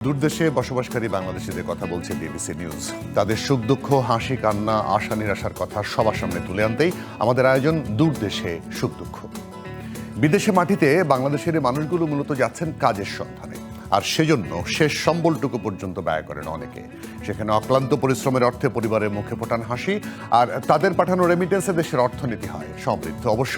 দূরদেশে বসবাসকারী বাংলাদেশিদের কথা বলছে বিবিসি নিউজ। তাদের সুখ দুঃখ, হাসি কান্না, আশা নিরাশার কথা সবার সামনে তুলে আনতেই আমাদের আয়োজন দূরদেশে সুখ দুঃখ। বিদেশে মাটিতে বাংলাদেশের এই মানুষগুলো মূলত যাচ্ছেন কাজের সন্ধানে, আর সেজন্য শেষ সম্বলটুকু পর্যন্ত ব্যয় করেন অনেকে। সেখানে অক্লান্ত পরিশ্রমের অর্থে পরিবারের মুখে ফোটান হাসি, আর তাদের পাঠানো রেমিটেন্সে দেশের অর্থনীতি হয় সমৃদ্ধ। অবশ্য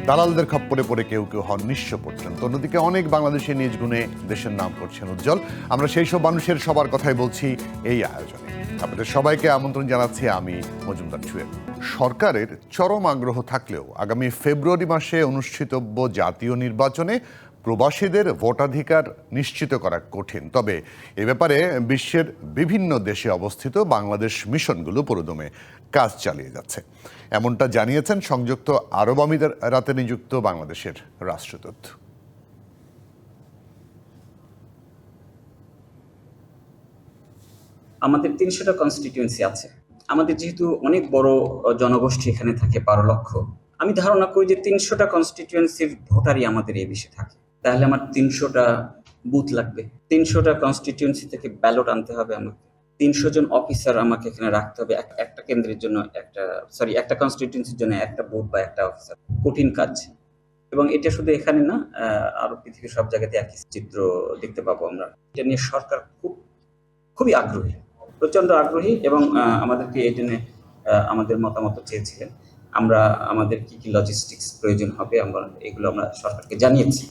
দালালদের খপ্পরে পড়ে কেউ কেউ হন নিঃস্ব পর্যন্ত। অন্যদিকে অনেক বাংলাদেশি নিজ গুণে দেশের নাম করছেন উজ্জ্বল। আমরা সেই সব মানুষের সবার কথাই বলছি এই আয়োজনে। আপনাদের সবাইকে আমন্ত্রণ জানাচ্ছি আমি মজুমদার জুয়েল। সরকারের চরম আগ্রহ থাকলেও আগামী ফেব্রুয়ারি মাসে অনুষ্ঠিতব্য জাতীয় নির্বাচনে প্রবাসীদের ভোটাধিকার নিশ্চিত করা কঠিন। তবে এ ব্যাপারে বিশ্বের বিভিন্ন দেশে অবস্থিত বাংলাদেশ মিশনগুলো পুরোদমে কাজ চালিয়ে যাচ্ছে, এমনটা জানিয়েছেন সংযুক্ত আরব আমিরাতে নিযুক্ত বাংলাদেশের রাষ্ট্রদূত। আমাদের ৩০০টা কনস্টিটিউয়েন্সি আছে। আমাদের যেহেতু অনেক বড় জনগোষ্ঠী এখানে থাকে, ১২ লক্ষ, আমি ধারণা করি যে ৩০০টা কনস্টিটিউয়েন্সির ভোটারই আমাদের এই দেশে থাকে। তাহলে আমার ৩০০টা বুথ লাগবে, ৩০০টা কনস্টিটিউয়েন্সি থেকে ব্যালট আনতে হবে, আমাকে ৩০০ জন অফিসার আমাকে এখানে রাখতে হবে, একটা কেন্দ্রের জন্য একটা কনস্টিটিউয়েন্সির জন্য একটা বুথ বা একটা অফিসার। কঠিন কাজ, এবং এটা শুধু এখানে না, আরো পৃথিবীর সব জায়গাতে একই চিত্র দেখতে পাবো আমরা। এটা নিয়ে সরকার খুবই আগ্রহী, প্রচন্ড আগ্রহী, এবং আমাদেরকে এই জন্য আমাদের মতামত চেয়েছিলেন। আমরা আমাদের কি কি লজিস্টিক্স প্রয়োজন হবে এগুলো আমরা সরকারকে জানিয়েছি।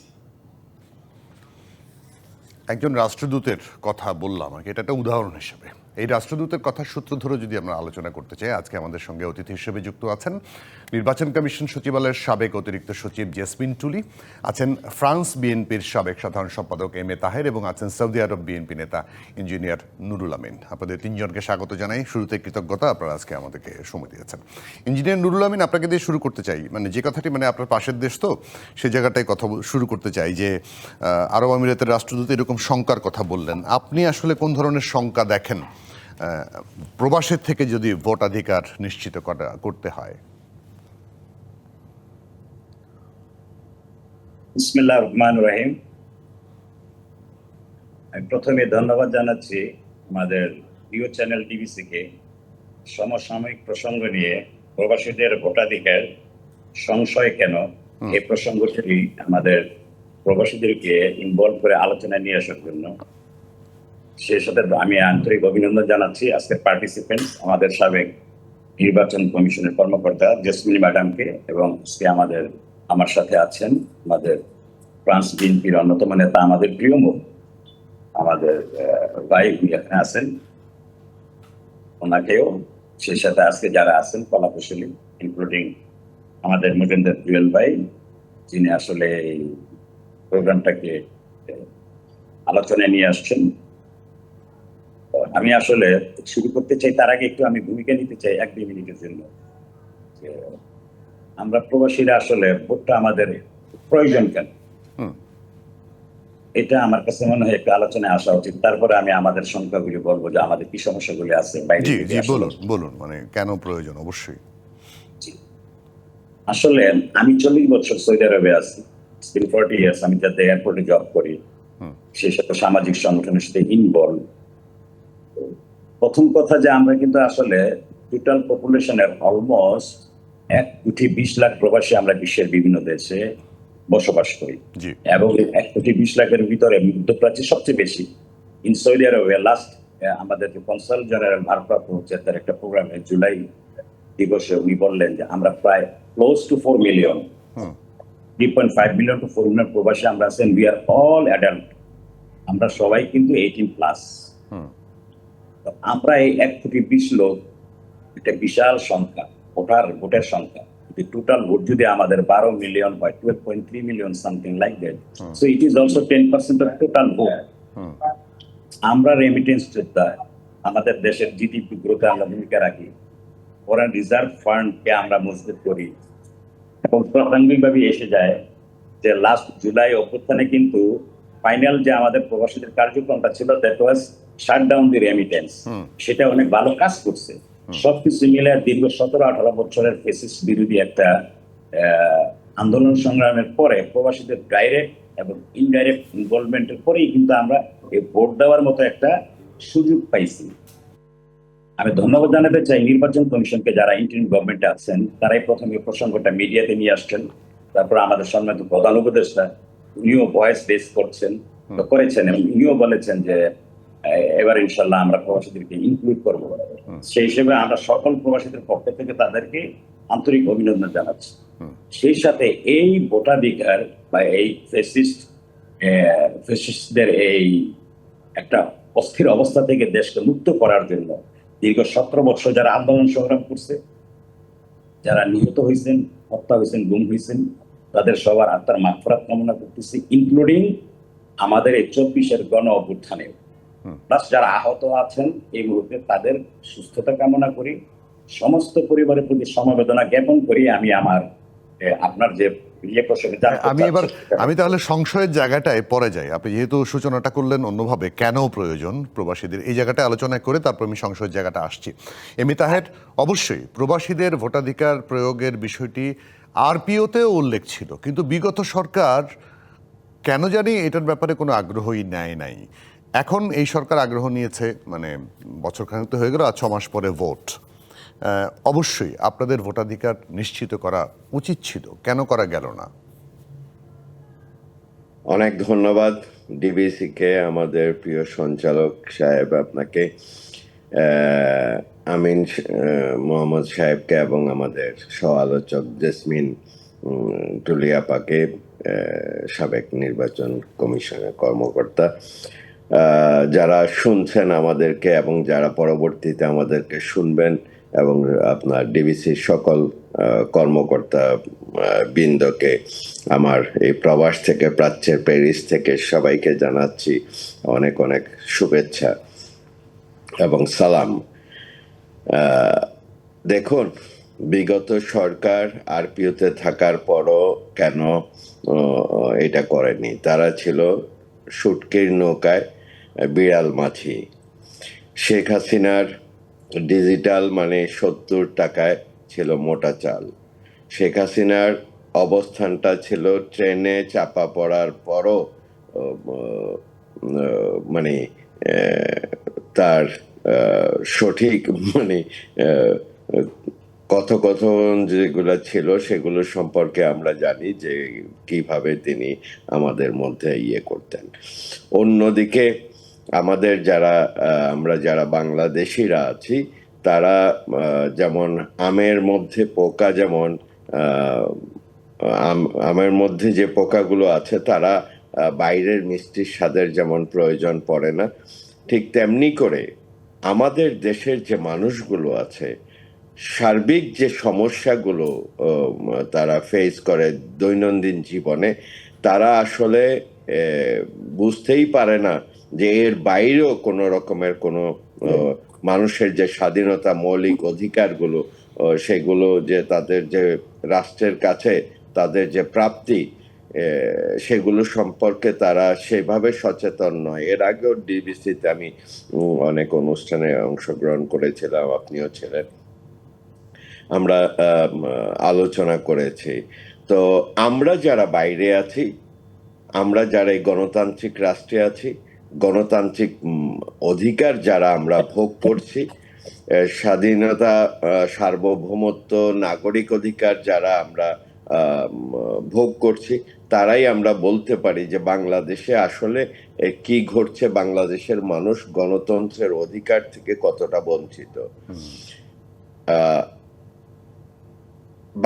একজন রাষ্ট্রদূতের কথা বললাম, এটা একটা উদাহরণ হিসেবে। এই রাষ্ট্রদূতের কথা সূত্র ধরে যদি আমরা আলোচনা করতে চাই, আজকে আমাদের সঙ্গে অতিথি হিসেবে যুক্ত আছেন নির্বাচন কমিশন সচিবালয়ের সাবেক অতিরিক্ত সচিব জেসমিন টুলি, আছেন ফ্রান্স বিএনপির সাবেক সাধারণ সম্পাদক এম এ তাহের, এবং আছেন সৌদি আরব বিএনপি নেতা ইঞ্জিনিয়ার নুরুল আমিন। আপনাদের তিনজনকে স্বাগত জানাই। শুরুতে কৃতজ্ঞতা, আপনারা আজকে আমাদেরকে সময় দিয়েছেন। ইঞ্জিনিয়ার নুরুল আমিন, আপনাকে দিয়ে শুরু করতে চাই। যে কথাটি আপনার পাশের দেশ তো, সে জায়গাটায় কথা শুরু করতে চাই যে আরব আমিরাতের রাষ্ট্রদূত এরকম শঙ্কার কথা বললেন। আপনি আসলে কোন ধরনের শঙ্কা দেখেন প্রবাসের থেকে যদি ভোটাধিকার নিশ্চিত করতে হয়? বিসমিল্লাহির রহমানির রহিম। আমি প্রথমে ধন্যবাদ জানাচ্ছি আমাদের প্রিয় চ্যানেল ডিবিসিকে সমসাময়িক প্রসঙ্গ নিয়ে প্রবাসীদের ভোটাধিকার সংশয় কেন, এই প্রসঙ্গটি আমাদের প্রবাসীদেরকে ইনভলভ করে আলোচনায় নিয়ে আসার জন্য। সেই সাথে আমি আন্তরিক অভিনন্দন জানাচ্ছি আজকের পার্টিসিপেন্টস, আমাদের সাবেক নির্বাচন কমিশনের কর্মকর্তা জেসমিন ম্যাডামকে, এবং আমার সাথে আছেন আমাদের ফ্রান্স বিএনপির অন্যতম নেতা, আমাদের প্রিয় মুখ, আমাদের ভাই এখানে আছেন, ওনাকেও। সেই সাথে আজকে যারা আছেন কলাকুশলী, ইনক্লুডিং আমাদের মজুমদার জুয়েল ভাই, যিনি আসলে এই প্রোগ্রামটাকে আলোচনায় নিয়ে আসছেন। আমি আসলে শুরু করতে চাই, তার আগে একটু আমি ভূমিকা নিতে চাই 1-2 মিনিটের জন্য। আমরা প্রবাসীরা আসলে ভোটটা আমাদের প্রয়োজন কেন, এটা আমার কাছে মনে হয় একটু আলোচনায় আসা উচিত। তারপরে আমি আমাদের সংখ্যাগুলি বলবো যে আমাদের কি সমস্যাগুলি আছে। বলুন কেন প্রয়োজন। অবশ্যই। আসলে আমি 40 বছর সৌদি আরবে আছি, 40 ইয়ার্স। আমি যাতে এয়ারপোর্টে জব করি, সেই সাথে সামাজিক সংগঠনের সাথে ইনভলভ। প্রথম কথা যে আমরা কিন্তু আসলে টোটাল পপুলেশনের অলমোস্ট 1,20,00,000 প্রবাসী আমরা বিশ্বের বিভিন্ন দেশে বসবাস করি, এবং 1,20,00,000-এর ভিতরে মধ্যপ্রাচ্যে সবচেয়ে বেশি। ইন সৌদি আরবে লাস্ট আমাদের যে কনসাল জেনারেল ভারপ্রাপ্ত হচ্ছে, তার একটা প্রোগ্রামে জুলাই দিবসে উনি বললেন যে আমরা প্রায় close to 4 million, 3.5 million to 4 million প্রবাসী আমরা আছেন। উই আর অল অ্যাডাল্ট, আমরা সবাই কিন্তু 18+। আমরা এই 1,20,00,000 একটা বিশাল সংখ্যা, ভোটের সংখ্যা। টোটাল ভোট যদি আমাদের 12 মিলিয়ন হয়, 12.3 million, something like that, so it is also 10% of total vote. আমরা রেমিটেন্স যোদ্ধা, আমাদের দেশের জিডিপি গ্রোথে আমরা ভূমিকা রাখি, ফরেন রিজার্ভ ফান্ডকে আমরা মজবুত করি, এবং প্রাসঙ্গিকভাবে এসে যায় যে লাস্ট জুলাই অভ্যুত্থানে কিন্তু ফাইনাল যে আমাদের প্রবাসীদের কার্যক্রমটা ছিল, that was shut down the remittance. সেটা অনেক ভালো কাজ করছে। সবকিছু মিলে দীর্ঘ 17-18 বছরের ফেসিস্ট বিরোধী একটা আন্দোলন সংগ্রামের পরে প্রবাসীদের ডাইরেক্ট এবং ইনডাইরেক্ট ইনভলভমেন্টের পরেই কিন্তু আমরা এই ভোট দেওয়ার মতো একটা সুযোগ পাইছি। আমি ধন্যবাদ জানাতে চাই নির্বাচন কমিশনকে, যারা ইন্টারিম গভর্নমেন্টে আছেন, তারাই প্রথমে এই প্রসঙ্গটা মিডিয়াতে নিয়ে আসছেন। তারপর আমাদের সম্মানিত প্রধান উপদেষ্টা উনিও ভয়েস রেজ করেছেন এবং উনিও বলেছেন যে এবার ইনশাল্লাহ আমরা প্রবাসীদেরকে ইনক্লুড করবো। সেই হিসেবে আমরা সকল প্রবাসীদের পক্ষ থেকে তাদেরকে আন্তরিক অভিনন্দন জানাচ্ছি। সেই সাথে এই ভোটাধিকার বা এই ফ্যাসিস্টদের এই একটা অস্থির অবস্থা থেকে দেশকে মুক্ত করার জন্য দীর্ঘ 17 বছর যারা আন্দোলন সংগ্রাম করছে, যারা নিহত হয়েছেন, হত্যা হয়েছেন, গুম হয়েছেন, তাদের সবার আত্মার মাগফিরাত কামনা করতেছি, ইনক্লুডিং আমাদের এই 24-এর গণ অভ্যুত্থানে। প্লাস যারা আহত আছেন এই মুহূর্তে তাদের সুস্থতা কামনা করি, সমস্ত পরিবারের প্রতি সমবেদনা জ্ঞাপন করি। আমি আমার আপনার যে আমি তাহলে সংশয়ের জায়গাটায় পরে যাই। আপনি যেহেতু সূচনাটা করলেন অন্যভাবে, কেন প্রয়োজন প্রবাসীদের, এই জায়গাটা আলোচনা করে তারপর আমি সংশয়ের জায়গাটা আসছি। এমনি তাহের, অবশ্যই প্রবাসীদের ভোটাধিকার প্রয়োগের বিষয়টি আরপিওতেও উল্লেখ ছিল, কিন্তু বিগত সরকার কেন জানি এটার ব্যাপারে কোনো আগ্রহই নেয় নাই। এখন এই সরকার আগ্রহ নিয়েছে, মানে বছরখানেক তো হয়ে গেল, আর 6 মাস পরে ভোট। অবশ্যই আপনাদের ভোটাধিকার নিশ্চিত করা উচিত ছিল, কেন করা গেল না? অনেক ধন্যবাদ ডিবিসিকে, আমাদের প্রিয় সঞ্চালক সাহেব, আপনাকে, আমিন মোহাম্মদ সাহেবকে এবং আমাদের সহ আলোচক জেসমিন টুলিয়াপাকে, সাবেক নির্বাচন কমিশনের কর্মকর্তা, যারা শুনছেন আমাদেরকে এবং যারা পরবর্তীতে আমাদেরকে শুনবেন, এবং আপনার ডিবিসির সকল কর্মকর্তা বৃন্দকে আমার এই প্রবাস থেকে, প্রাচ্যের প্যারিস থেকে সবাইকে জানাচ্ছি অনেক অনেক শুভেচ্ছা এবং সালাম। দেখুন, বিগত সরকার আরপিওতে থাকার পরও কেন এটা করেনি? তারা ছিল শুটকির নৌকায় বিড়াল মাছি। শেখ হাসিনার ডিজিটাল মানে 70 টাকায় ছিল মোটা চাল। শেখ হাসিনার অবস্থানটা ছিল ট্রেনে চাপা পড়ার পরও মানে তার সঠিক মানে কথোপকথন যেগুলো ছিল সেগুলো সম্পর্কে আমরা জানি যে কিভাবে তিনি আমাদের মধ্যে ইয়ে করতেন। অন্যদিকে আমাদের আমরা যারা বাংলাদেশিরা আছি, তারা যেমন আমের মধ্যে পোকা, যেমন আমের মধ্যে যে পোকাগুলো আছে তারা বাইরের মিষ্টির স্বাদের যেমন প্রয়োজন পড়ে না, ঠিক তেমনি করে আমাদের দেশের যে মানুষগুলো আছে, সার্বিক যে সমস্যাগুলো তারা ফেস করে দৈনন্দিন জীবনে, তারা আসলে বুঝতেই পারে না যে এর বাইরেও কোনো রকমের কোনো মানুষের যে স্বাধীনতা, মৌলিক অধিকারগুলো, সেগুলো যে তাদের যে রাষ্ট্রের কাছে তাদের যে প্রাপ্তি, সেগুলো সম্পর্কে তারা সেভাবে সচেতন নয়। এর আগেও ডিবিসিতে আমি অনেক অনুষ্ঠানে অংশগ্রহণ করেছিলাম, আপনিও ছিলেন, আমরা আলোচনা করেছি। তো আমরা যারা বাইরে আছি, আমরা যারা এই গণতান্ত্রিক রাষ্ট্রে আছি, গণতান্ত্রিক অধিকার যারা আমরা ভোগ করছি, স্বাধীনতা, সার্বভৌমত্ব, নাগরিক অধিকার যারা আমরা ভোগ করছি, তারাই আমরা বলতে পারি যে বাংলাদেশে আসলে কি ঘটছে, বাংলাদেশের মানুষ গণতন্ত্রের অধিকার থেকে কতটা বঞ্চিত।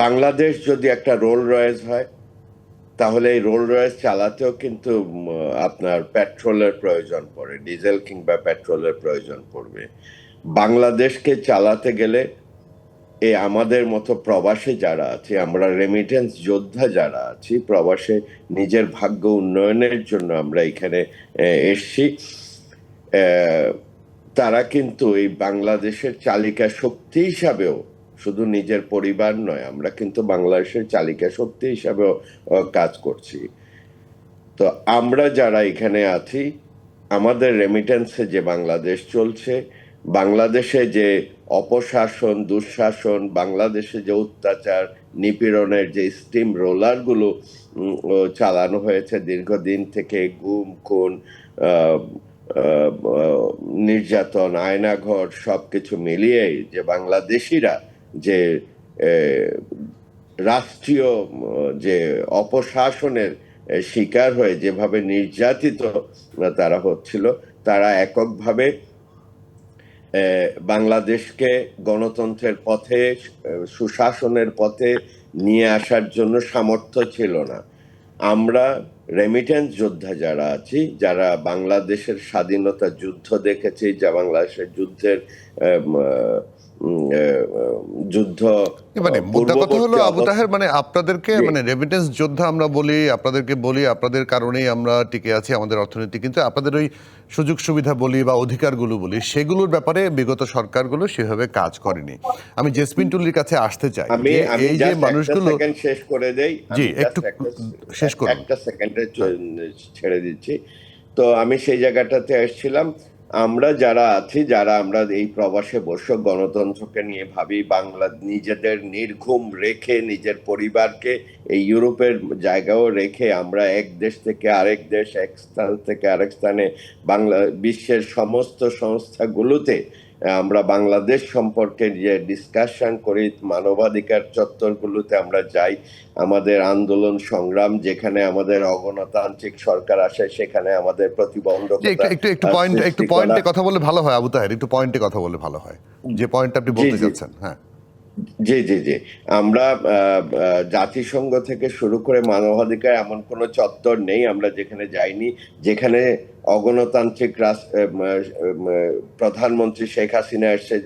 বাংলাদেশ যদি একটা রোল রয়েস হয়, তাহলে এই রোল রয়েস চালাতেও কিন্তু আপনার পেট্রোলের প্রয়োজন পড়ে, ডিজেল কিংবা পেট্রোলের প্রয়োজন পড়বে। বাংলাদেশকে চালাতে গেলে এই আমাদের মতো প্রবাসে যারা আছে, আমরা রেমিটেন্স যোদ্ধা যারা আছি, প্রবাসে নিজের ভাগ্য উন্নয়নের জন্য আমরা এখানে এসছি, তারা কিন্তু এই বাংলাদেশের চালিকা শক্তি হিসাবেও, শুধু নিজের পরিবার নয়, আমরা কিন্তু বাংলাদেশের চালিকা শক্তি হিসাবেও কাজ করছি। তো আমরা যারা এখানে আছি, আমাদের রেমিটেন্সে যে বাংলাদেশ চলছে, বাংলাদেশে যে অপশাসন, দুঃশাসন, বাংলাদেশে যে অত্যাচার, নিপীড়নের যে স্টিম রোলারগুলো চালানো হয়েছে দীর্ঘদিন থেকে, গুম, খুন, আহ, আহ, আহ, নির্যাতন, আয়নাঘর, সবকিছু মিলিয়ে যে বাংলাদেশিরা যে রাষ্ট্রীয় যে অপশাসনের শিকার হয়ে যেভাবে নির্যাতিত তারা হচ্ছিল, তারা এককভাবে বাংলাদেশকে গণতন্ত্রের পথে, সুশাসনের পথে নিয়ে আসার জন্য সামর্থ্য ছিল না। আমরা রেমিটেন্স যোদ্ধা যারা আছি, যারা বাংলাদেশের স্বাধীনতা যুদ্ধ দেখেছি, যা বাংলাদেশের যুদ্ধের যুদ্ধ মানে মোদ্দা কথা হলো আবু তাহের, মানে আপনাদেরকে মানে রেমিটেন্স যোদ্ধা আমরা বলি, আপনাদেরকে বলি, আপনাদের কারণেই আমরা টিকে আছি, আমাদের অর্থনীতি, কিন্তু আপনাদের ওই সুযোগ সুবিধা বলি বা অধিকারগুলো বলি, সেগুলোর ব্যাপারে বিগত সরকারগুলো সেভাবে কাজ করেনি। আমি জেসমিন টুলির কাছে আসতে চাই, এই যে মানুষগুলো শেষ করে দেই, জি একটু শেষ করুন, একটা সেকেন্ডে ছেড়ে দিচ্ছি। তো আমি সেই জায়গাটাতে আসছিলাম, আমরা যারা আছি, যারা আমরা এই প্রবাসে বসে গণতন্ত্রকে নিয়ে ভাবি, বাংলা নিজেদের নির্ঘুম রেখে, নিজের পরিবারকে এই ইউরোপের জায়গাও রেখে আমরা এক দেশ থেকে আরেক দেশ, এক স্থান থেকে আরেক স্থানে, বিশ্বের সমস্ত সংস্থাগুলোতে আমরা বাংলাদেশ সম্পর্কে যে ডিসকাশন করি, মানবাধিকার চত্বরগুলোতে আমরা যাই, আমাদের আন্দোলন সংগ্রাম, যেখানে আমাদের অগণতান্ত্রিক সরকার আসে সেখানে আমাদের প্রতিবন্ধকতা। একটু পয়েন্টে কথা বলে ভালো হয় আবু তাহের, একটু পয়েন্টে কথা বলে ভালো হয়, যে পয়েন্টটা আপনি বলতে চাচ্ছেন। হ্যাঁ, জি জি জি, আমরা জাতিসংঘ থেকে শুরু করে মানবাধিকার এমন কোনো চত্বর নেই আমরা যেখানে যাইনি, যেখানে অগণতান্ত্রিক প্রধানমন্ত্রী শেখ হাসিনা এসে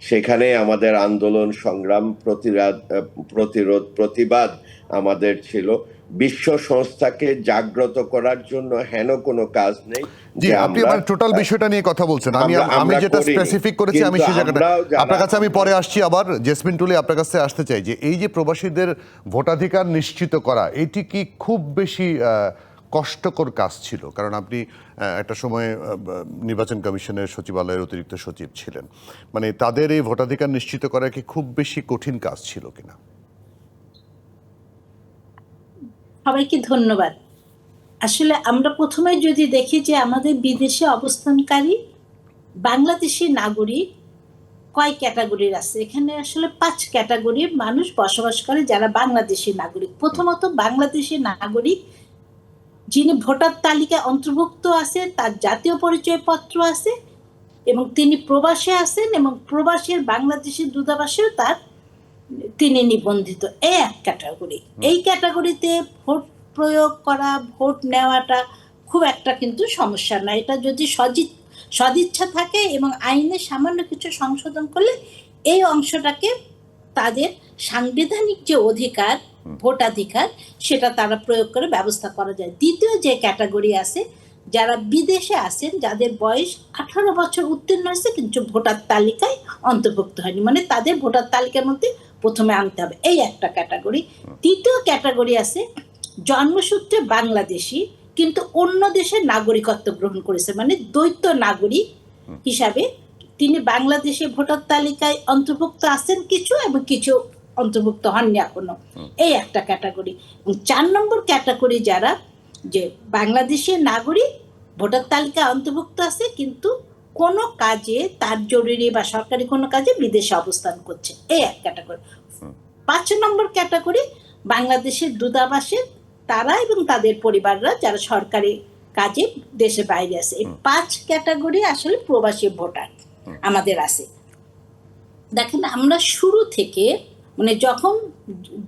সেখানে আমাদের আন্দোলন সংগ্রাম, প্রতিরোধ, প্রতিবাদ আমাদের ছিল। বিশ্ব সংস্থাকে জাগ্রত করার জন্য হেন কোনো কাজ নেই। জি, আপনি আমার টোটাল বিষয়টা নিয়ে কথা বলছেন, আমি যেটা স্পেসিফিক করেছি আমি সেই জায়গাটা আপনার কাছে আমি পরে আসছি। আবার জেসমিন টুলি আপনার কাছে আসতে চাই, যে এই যে প্রবাসীদের ভোটাধিকার নিশ্চিত করা, এটি কি খুব বেশি কষ্টকর কাজ ছিল? কারণ আপনি একটা সময় নির্বাচন কমিশনের সচিবালয়ের অতিরিক্ত সচিব ছিলেন, মানে তাদের এই ভোটাধিকার নিশ্চিত করা কি খুব বেশি কঠিন কাজ ছিল কিনা? সবাইকে ধন্যবাদ। আসলে আমরা প্রথমে যদি দেখি যে আমাদের বিদেশে অবস্থানকারী বাংলাদেশি নাগরিক কয় ক্যাটাগরির আছে, এখানে আসলে 5 ক্যাটাগরির মানুষ বসবাস করে যারা বাংলাদেশি নাগরিক। প্রথমত বাংলাদেশি নাগরিক যিনি ভোটার তালিকায় অন্তর্ভুক্ত আছে, তার জাতীয় পরিচয়পত্র আছে এবং তিনি প্রবাসে আছেন, এবং প্রবাসের বাংলাদেশি দূতাবাসেও তিনি নিবন্ধিত। এই এক ক্যাটাগরি। এই ক্যাটাগরিতে ভোট প্রয়োগ করা, ভোট নেওয়াটা খুব একটা কিন্তু সমস্যা না। এটা যদি সদিচ্ছা থাকে এবং আইনে সামান্য কিছু সংশোধন করলে এই অংশটাকে, তাদের সাংবিধানিক যে অধিকার, ভোটাধিকার, সেটা তারা প্রয়োগ করে ব্যবস্থা করা যায়। দ্বিতীয় যে ক্যাটাগরি আছে, যারা বিদেশে আছেন, যাদের বয়স 18 বছর উত্তীর্ণ হয়েছে কিন্তু ভোটার তালিকায় অন্তর্ভুক্ত হয়নি, মানে তাদের ভোটার তালিকার মধ্যে প্রথমে আনতে হবে, এই একটা ক্যাটাগরি। তৃতীয় ক্যাটাগরি আছে জন্মসূত্রে বাংলাদেশি কিন্তু অন্য দেশের নাগরিকত্ব গ্রহণ করেছে, মানে দ্বৈত নাগরিক হিসাবে তিনি বাংলাদেশে ভোটার তালিকায় অন্তর্ভুক্ত আছেন কিছু, এবং কিছু অন্তর্ভুক্ত হননি এখনো, এই একটা ক্যাটাগরি। এবং 4 নম্বর ক্যাটাগরি যারা যে বাংলাদেশের নাগরিক ভোটার তালিকায় অন্তর্ভুক্ত আছে কিন্তু কোনো কাজে, তার জরুরি বা সরকারি কোনো কাজে বিদেশে অবস্থান করছে, এই এক ক্যাটাগরি। 5 নম্বর ক্যাটাগরি বাংলাদেশের দূতাবাসের তারা এবং তাদের পরিবাররা যারা সরকারি কাজে দেশের বাইরে আছে। এই 5 ক্যাটাগরি আসলে প্রবাসী ভোটার আমাদের আছে। দেখেন, আমরা শুরু থেকে, মানে যখন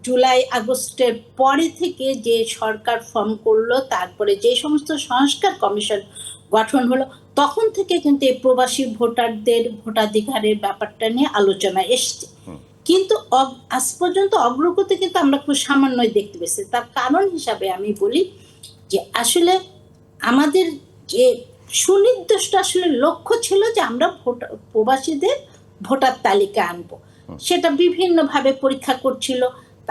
জুলাই আগস্টের পরে থেকে যে সরকার ফর্ম করলো, তারপরে যে সমস্ত সংস্কার কমিশন গঠন হলো, তখন থেকে কিন্তু এই প্রবাসী ভোটারদের ভোটাধিকারের ব্যাপারটা নিয়ে আলোচনা এসছে, কিন্তু আজ পর্যন্ত অগ্রগতি কিন্তু আমরা খুব সামান্যই দেখতে পেয়েছি। তার কারণ হিসাবে আমি বলি যে আসলে আমাদের যে সুনির্দিষ্ট আসলে লক্ষ্য ছিল যে আমরা প্রবাসীদের ভোটার তালিকা আনবো, সেটা বিভিন্নভাবে পরীক্ষা করছিল।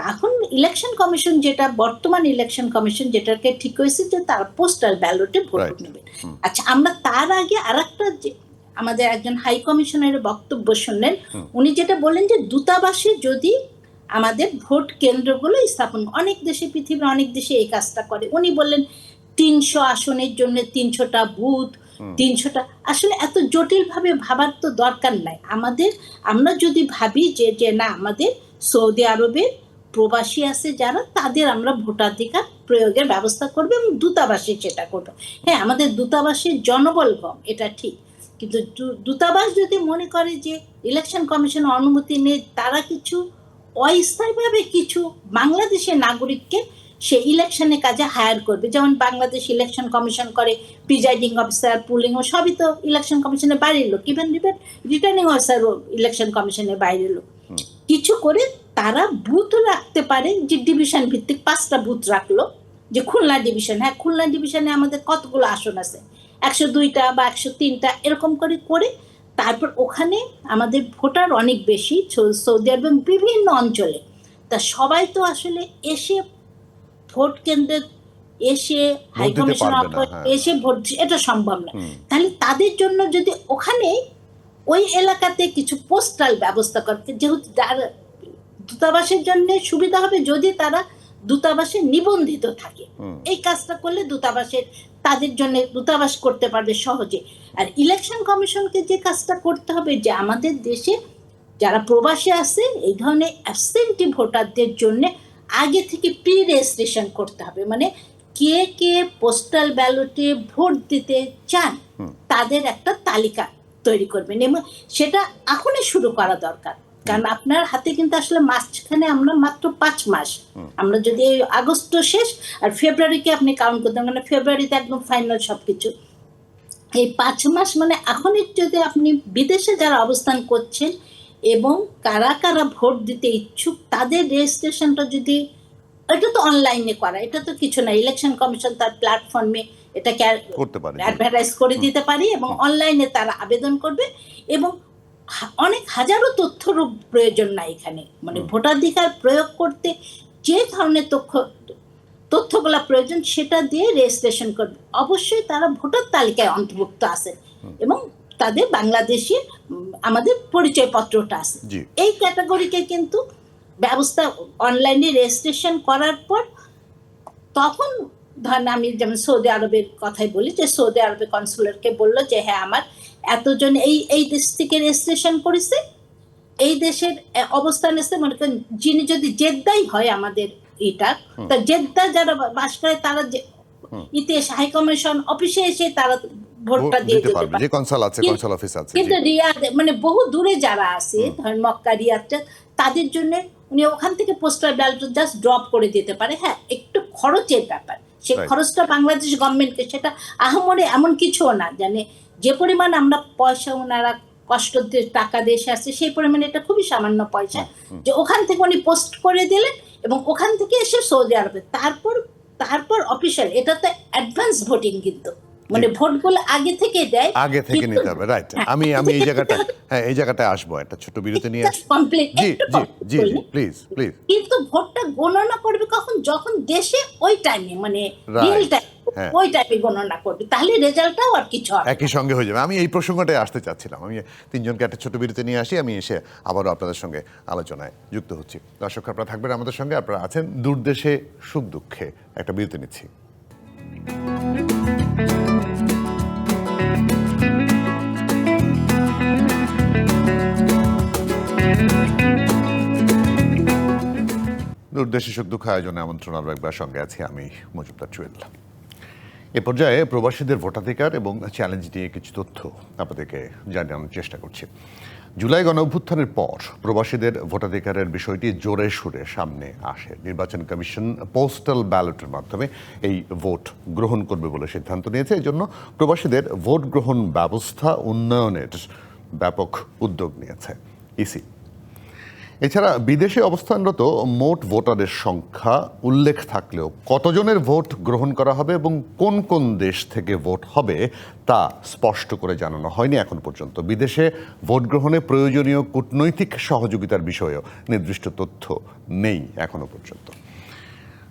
তখন ইলেকশন কমিশন, যেটা বর্তমান ইলেকশন কমিশন, যেটাকে ঠিক হয়েছে যে তারা পোস্টাল ব্যালটে ভোট নেবে। আচ্ছা, আমরা তার আগে আরেকটা আমাদের একজন হাই কমিশনারের বক্তব্য শুনলেন, উনি যেটা বললেন যে দূতাবাসে যদি আমাদের ভোট কেন্দ্রগুলো স্থাপন, অনেক দেশে, পৃথিবীর অনেক দেশে এই কাজটা করে। উনি বললেন 300 আসনের জন্য 300টা বুথ, 300টা, আসলে এত জটিল ভাবে ভাবার তো দরকার নাই। আমরা যদি ভাবি যে না, আমাদের সৌদি আরবের প্রবাসী আছে যারা, তাদের আমরা ভোটাধিকার প্রয়োগের ব্যবস্থা করবো এবং দূতাবাসে সেটা করবো। হ্যাঁ, আমাদের দূতাবাসের জনবল কম, এটা ঠিক, কিন্তু দূতাবাস যদি মনে করে যে ইলেকশন কমিশনের অনুমতি নেই, তারা কিছু অস্থায়ীভাবে কিছু বাংলাদেশের নাগরিককে সে ইলেকশনের কাজে হায়ার করবে, যেমন বাংলাদেশ ইলেকশন কমিশন করে, প্রিজাইডিং অফিসার, পুলিং ও সবই তো ইলেকশন কমিশনের বাইরের লোক, ইভেন রিটার্নিং অফিসারও ইলেকশন কমিশনের বাইরের লোক। কিছু করে তারা বুথ রাখতে পারে, যে ডিভিশন ভিত্তিক 5টা বুথ রাখলো, যে খুলনা ডিভিশন, হ্যাঁ খুলনা ডিভিশনে আমাদের কতগুলো আসন আছে, 102টা বা 103টা, এরকম করে করে তারপর ওখানে আমাদের ভোটার অনেক বেশি সৌদি আরব এবং বিভিন্ন অঞ্চলে, তা সবাই তো আসলে এসে ভোট কেন্দ্রে এসে হাই কমিশন এসে ভোট, এটা সম্ভব না। তাহলে তাদের জন্য যদি ওখানে ওই এলাকাতে কিছু পোস্টাল ব্যবস্থা করতে, যেহেতু দূতাবাসের জন্য সুবিধা হবে যদি তারা দূতাবাসে নিবন্ধিত থাকে, এই কাজটা করলে দূতাবাসের তাদের জন্য দূতাবাস করতে পারবে সহজে। আর ইলেকশন কমিশনকে যে কাজটা করতে হবে, যে আমাদের দেশে যারা প্রবাসী আছে এই ধরনের অ্যাবসেন্টি ভোটারদের জন্য আগে থেকে প্রি রেজিস্ট্রেশন করতে হবে, মানে কে কে পোস্টাল ব্যালটে ভোট দিতে চান তাদের একটা তালিকা তৈরি করবেন, এবং সেটা এখনই শুরু করা দরকার। কারণ আপনার হাতে কিন্তু আসলে মাঝখানে আমরা মাত্র 5 মাস, আমরা যদি আগস্ট শেষ আর ফেব্রুয়ারিকে আপনি কাউন্ট করতে, মানে ফেব্রুয়ারিতে একদম ফাইনাল সবকিছু, এই 5 মাস মানে এখনই যদি আপনি বিদেশে যারা অবস্থান করছেন এবং কারা কারা ভোট দিতে ইচ্ছুক, তাদের রেজিস্ট্রেশনটা যদি, এটা তো অনলাইনে করা, এটা তো কিছু না, ইলেকশন কমিশন তার প্ল্যাটফর্মে এটাকে অ্যাডভার্টাইজ করে দিতে পারি এবং অনলাইনে তারা আবেদন করবে, এবং অনেক হাজারো তথ্যর প্রয়োজন নাই এখানে, মানে ভোটাধিকার প্রয়োগ করতে যে ধরনের তথ্যগুলা প্রয়োজন সেটা দিয়ে রেজিস্ট্রেশন করবে। অবশ্যই তারা ভোটার তালিকায় অন্তর্ভুক্ত আছে এবং তাদের বাংলাদেশে আমাদের পরিচয়পত্রটা আছে, এই ক্যাটাগরিকে কিন্তু ব্যবস্থা অনলাইনে রেজিস্ট্রেশন করার পর, তখন ধরেন আমি যেমন সৌদি আরবের কথাই বলি, যে সৌদি আরবের কনসুলেটকে বললো যে হ্যাঁ আমার এতজন এই দেশ থেকে রেজিস্ট্রেশন করেছে, এই দেশের অবস্থান আছে, মনে করেন যিনি যদি জেদ্দাই হয় আমাদের এটা, তা জেদ্দা যারা বাস করে তারা ইতিহাস হাই কমিশন অফিসে এসে তারা ভোটটা দিয়ে দিতে পারবে, যে কনসাল আছে, কনসাল অফিস আছে। কিন্তু রিয়াদ মানে বহু দূরে যারা আছে, ধরেন মক্কা, রিয়াদ, তাদের জন্য উনি ওখান থেকে পোস্টাল ব্যালট জাস্ট ড্রপ করে দিতে পারে। হ্যাঁ, একটু খরচের ব্যাপার, সেই খরচটা বাংলাদেশ গভর্নমেন্টকে, সেটা আহামরি এমন কিছুও না, জানে যে পরিমাণ আমরা পয়সা ওনারা কষ্ট দিয়ে টাকা দেশে আসছে সেই পরিমাণে এটা খুবই সামান্য পয়সা, যে ওখান থেকে উনি পোস্ট করে দিলেন এবং ওখান থেকে এসে সৌদি আরবে তারপর অফিসিয়াল, এটা তো অ্যাডভান্স ভোটিং, কিন্তু মানে ভোটগুলো আগে থেকে দেয়, আগে থেকে নিতে হবে, রাইট। আমি এই জায়গাটায় আসবো, একটা ছোট বিরতি নিয়ে আসি। জি প্লিজ। কিন্তু ভোটটা গণনা করবে কখন, যখন দেশে ওই টাইমে, মানে রিয়েল টাইম ওই টাইমে গণনা করবে, তাহলে রেজাল্টটাও আর কিছু একই সঙ্গে হয়ে যাবে। আমি এই প্রসঙ্গটাই আসতে চাচ্ছিলাম। আমি 3জনকে একটা ছোট বিরতি নিয়ে আসি, আমি এসে আবারও আপনাদের সঙ্গে আলোচনায় যুক্ত হচ্ছি। দর্শক, আপনারা থাকবেন আমাদের সঙ্গে, আপনারা আছেন দূরদেশে সুখ দুঃখে। একটা বিরতি নিচ্ছি। দূরদেশে সুখ দুঃখ আয়োজনে আমন্ত্রণ আরও একবার, সঙ্গে আছি আমি মজুমদার জুয়েল। এ পর্যায়ে প্রবাসীদের ভোটাধিকার এবং চ্যালেঞ্জ নিয়ে কিছু তথ্য আপনাদেরকে জানানোর চেষ্টা করছি। জুলাই গণঅভ্যুত্থানের পর প্রবাসীদের ভোটাধিকারের বিষয়টি জোরে সুরে সামনে আসে। নির্বাচন কমিশন পোস্টাল ব্যালটের মাধ্যমে এই ভোট গ্রহণ করবে বলে সিদ্ধান্ত নিয়েছে। এজন্য প্রবাসীদের ভোট গ্রহণ ব্যবস্থা উন্নয়নের ব্যাপক উদ্যোগ নিয়েছে ইসি। এছাড়া বিদেশে অবস্থানরত মোট ভোটারের সংখ্যা উল্লেখ থাকলেও কতজনের ভোট গ্রহণ করা হবে এবং কোন কোন দেশ থেকে ভোট হবে তা স্পষ্ট করে জানানো হয়নি এখন পর্যন্ত। বিদেশে ভোট গ্রহণে প্রয়োজনীয় কূটনৈতিক সহযোগিতার বিষয়েও নির্দিষ্ট তথ্য নেই এখনো পর্যন্ত।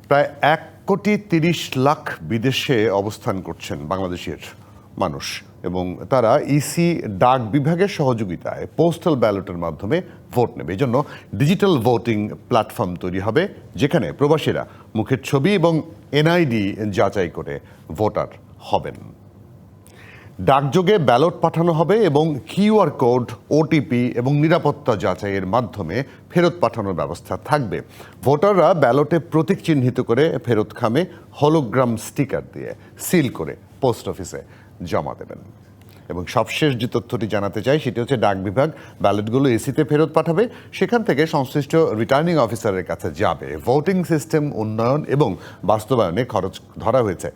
প্রায় 1,30,00,000 বিদেশে অবস্থান করছেন বাংলাদেশের মানুষ। এবং তারা ইসি ডাক বিভাগের সহযোগিতায় পোস্টাল ব্যালটের মাধ্যমে ভোট নেবে। এই জন্য ডিজিটাল ভোটিং প্ল্যাটফর্ম তৈরি হবে, যেখানে প্রবাসীরা মুখের ছবি এবং এনআইডি যাচাই করে ভোটার হবেন। ডাকযোগে ব্যালট পাঠানো হবে এবং কিউআর কোড, ওটিপি এবং নিরাপত্তা যাচাইয়ের মাধ্যমে ফেরত পাঠানোর ব্যবস্থা থাকবে। ভোটাররা ব্যালটে প্রতীক চিহ্নিত করে ফেরত খামে হলোগ্রাম স্টিকার দিয়ে সিল করে পোস্ট অফিসে জমা দেবেন। এবং সবশেষ যে তথ্যটি জানাতে চাই সেটি হচ্ছে ডাক বিভাগ ব্যালটগুলো এসিতে ফেরত পাঠাবে, সেখান থেকে সংশ্লিষ্ট রিটার্নিং অফিসারের কাছে যাবে। ভোটিং সিস্টেম উন্নয়ন এবং বাস্তবায়নে খরচ ধরা হয়েছে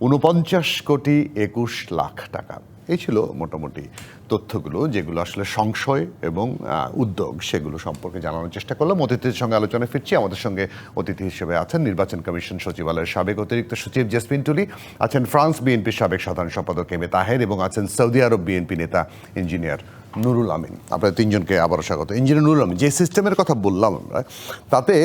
49,21,00,00,000 টাকা। এই ছিল মোটামুটি তথ্যগুলো, যেগুলো আসলে সংশয় এবং উদ্যোগ সেগুলো সম্পর্কে জানানোর চেষ্টা করলাম। অতিথির সঙ্গে আলোচনায় ফিরছি। আমাদের সঙ্গে অতিথি হিসেবে আছেন নির্বাচন কমিশন সচিবালয়ের সাবেক অতিরিক্ত সচিব জেসমিন টুলি, আছেন ফ্রান্স বিএনপির সাবেক সাধারণ সম্পাদক এম এ তাহের এবং আছেন সৌদি আরব বিএনপি নেতা ইঞ্জিনিয়ার নুরুল আমিন। আপনাদের তিনজনকে আবারও স্বাগত। ইঞ্জিনিয়ার নুরুল আমিন, যে সিস্টেমের কথা বললাম আমরা, তাতে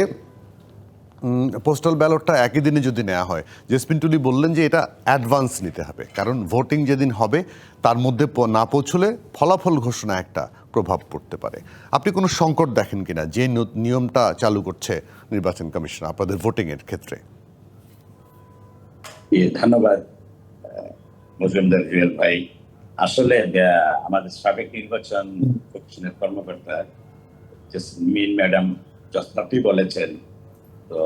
পোস্টাল ব্যালটটা একই দিনে যদি নেওয়া হয়, জেসমিন টুলি বললেন যে এটা অ্যাডভান্স নিতে হবে, কারণ ভোটিং যেদিন হবে তার মধ্যে না পৌঁছলে ফলাফল ঘোষণা একটা প্রভাব পড়তে পারে। আপনি কোনো সংকট দেখেন কিনা যে নিয়মটা চালু করছে নির্বাচন কমিশন আপনাদের ভোটিংয়ের ক্ষেত্রে? ধন্যবাদ মজুমদার জুয়েল ভাই। আসলে আমাদের সাবেক নির্বাচন কমিশনের কর্মকর্তা জেসমিন ম্যাডাম যথার্থই বলেছেন। তো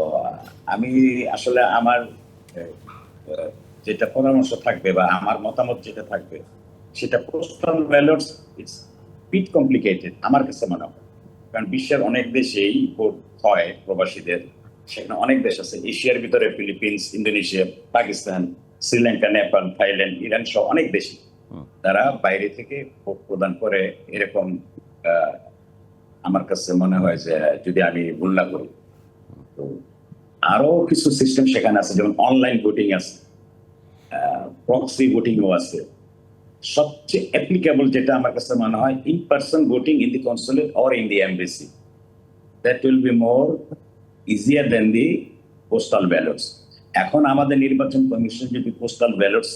আমি আসলে আমার যেটা পরামর্শ থাকবে বা আমার মতামত যেটা থাকবে সেটা postal ballots it's bit complicated আমার কাছে মনে হয়, কারণ বিশ্বের অনেক দেশেই ভোট হয় প্রবাসীদের। সেখানে অনেক দেশ আছে এশিয়ার ভিতরে, Philippines, Indonesia, Pakistan, Sri Lanka, Nepal, Thailand, Iran সহ অনেক দেশে তারা বাইরে থেকে ভোট প্রদান করে। এরকম আমার কাছে মনে হয় যে, যদি আমি ভুল না করি, তো আরো কিছু সিস্টেম সেখানে আছে, যেমন অনলাইন ভোটিং আছে, প্রক্সি ভোটিংও আছে। সবচেয়ে অ্যাপ্লিকেবল যেটা আমার কাছে মনে হয়, in person voting in the consulate or in the embassy, that will be more easier than the postal ballots. এখন আমাদের নির্বাচন কমিশন যদি পোস্টাল ব্যালটস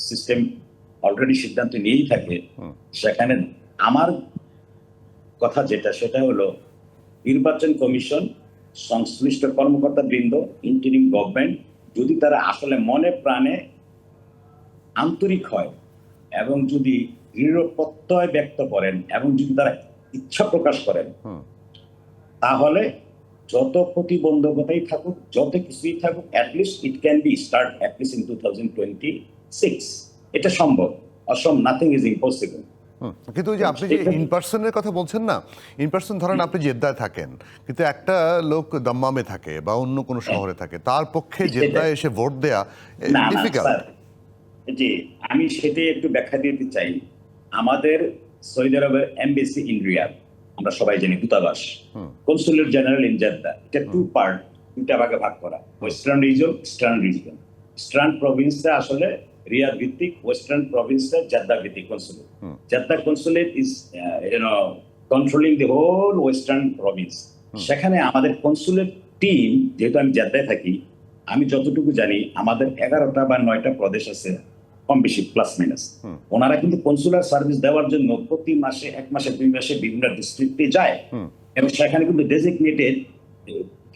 সিস্টেম অলরেডি সিদ্ধান্ত নিয়েই থাকে, সেখানে আমার কথা যেটা সেটা হলো নির্বাচন কমিশন, সংশ্লিষ্ট কর্মকর্তা বৃন্দ, ইন্টারিম গভর্নমেন্ট যদি তারা আসলে মনে প্রাণে আন্তরিক হয় এবং যদি দৃঢ় প্রত্যয় ব্যক্ত করেন এবং যদি তারা ইচ্ছা প্রকাশ করেন, তাহলে যত প্রতিবন্ধকতাই থাকুক, যত কিছুই থাকুক, at least it can be start at least in 2026। এটা সম্ভব, নাথিং ইজ ইম্পসিবল। কিন্তু ওই যে আপনি যে ইন পার্সনের কথা বলছেন না, ইন পার্সন ধরেন আপনি জেদ্দায় থাকেন, কিন্তু একটা লোক দাম্মামে থাকে বা অন্য কোনো শহরে থাকে, তার পক্ষে জেদ্দায় এসে ভোট দেয়া ডিফিকাল্ট। জি, আমি সেটাই একটু ব্যাখ্যা দিতে চাই। আমাদের সৌদি আরবের এমবেসি ইন রিয়াদ, আমরা সবাই জানি দূতাবাস, কনসুলেট জেনারেল ইন জেদ্দা, এটা দুটা ভাগে ভাগ করা, western region, eastern region. Eastern প্রভিন্সটা আসলে রিয়াদ ভিত্তিক, ওয়েস্টার্ন প্রভিন্সটা জেদ্দা ভিত্তিক consulate. Jeddah consulate is controlling the whole western province. সেখানে আমাদের কনসুলেট টিম, যেহেতু আমি জেদ্দায় থাকি, আমি যতটুকু জানি আমাদের 11টা বা 9টা প্রদেশ আছে, কম বেশি প্লাস মাইনাস। ওনারা কিন্তু কনসুলার সার্ভিস দেওয়ার জন্য প্রতি মাসে, 1 মাসে, 2 মাসে বিভিন্ন ডিস্ট্রিক্টে যায়, এবং সেখানে কিন্তু ডেজিগনেটেড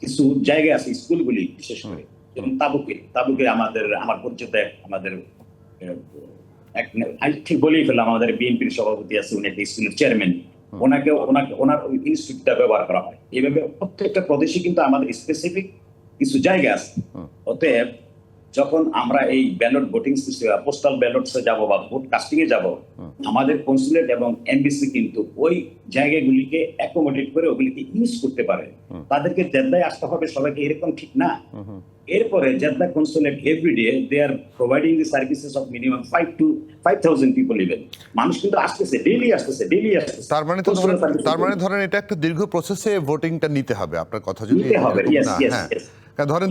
কিছু জায়গা আছে, স্কুলগুলি বিশেষ করে, যেমন তাবুকে আমার পরিচিত আমাদের ঠিক বলেই ফেললাম, আমাদের বিএনপির সভাপতি আছে, উনি একটা স্কুলের চেয়ারম্যান, ওনার ইনস্টিটিউটটা ব্যবহার করা হয়। এইভাবে প্রত্যেকটা প্রদেশে কিন্তু আমাদের স্পেসিফিক কিছু জায়গা আছে। অতএব যখন আমরা এই ব্যালট ভোটিং সিস্টেম, পোস্টাল ব্যালটসে যাব বা ভোট কাস্টিং এ যাব, আমাদের কনসুলেট এবং এমবিসি কিন্তু ওই জায়গাগুলিকে অ্যাকোমোডেট করে ওগুলিকে ইউজ করতে পারে। তাদেরকে জেদ্দায় আসতে হবে সবাইকে, এরকম ঠিক না। এরপরে Jeddah consulate everyday they are providing the services of minimum 5,000 people even. মানুষ কিন্তু আসতেছে, ডেইলি আসতেছে। তার মানে ধরেন এটা একটা দীর্ঘ প্রসেসে ভোটিংটা নিতে হবে, আপনার কথা যদি ধরেন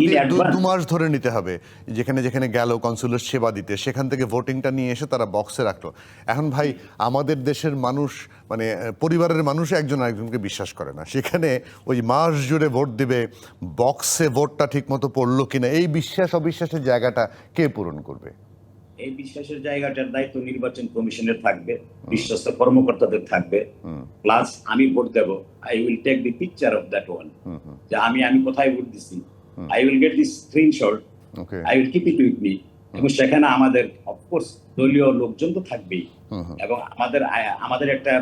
2 মাস ধরে নিতে হবে, যেখানে যেখানে গেল কনসুলেট সেবা দিতে, সেখান থেকে ভোটিংটা নিয়ে এসে তারা বক্সে রাখলো। এখন ভাই, আমাদের দেশের মানুষ, মানে পরিবারের মানুষ একজন আরেকজনকে বিশ্বাস করে না, সেখানে ওই মাস জুড়ে ভোট দিবে, বক্সে ভোটটা ঠিক মতো পড়লো কিনা, এই বিশ্বাস অবিশ্বাসের জায়গাটা কে পূরণ করবে? এই বিশ্বাসের জায়গাটার দায়িত্ব নির্বাচন কমিশনের থাকবে, বিশ্বস্ত কর্মকর্তাদের থাকবে, প্লাস আমি ভোট দেব, I will take the picture of that one, যে আমি কোথায় ভোট দিচ্ছি, I will get this screenshot, okay I will keep it with me. এবং সেখানে আমাদের অফকোর্স দলীয় লোকজন তো থাকবেই, এবং আমাদের একটা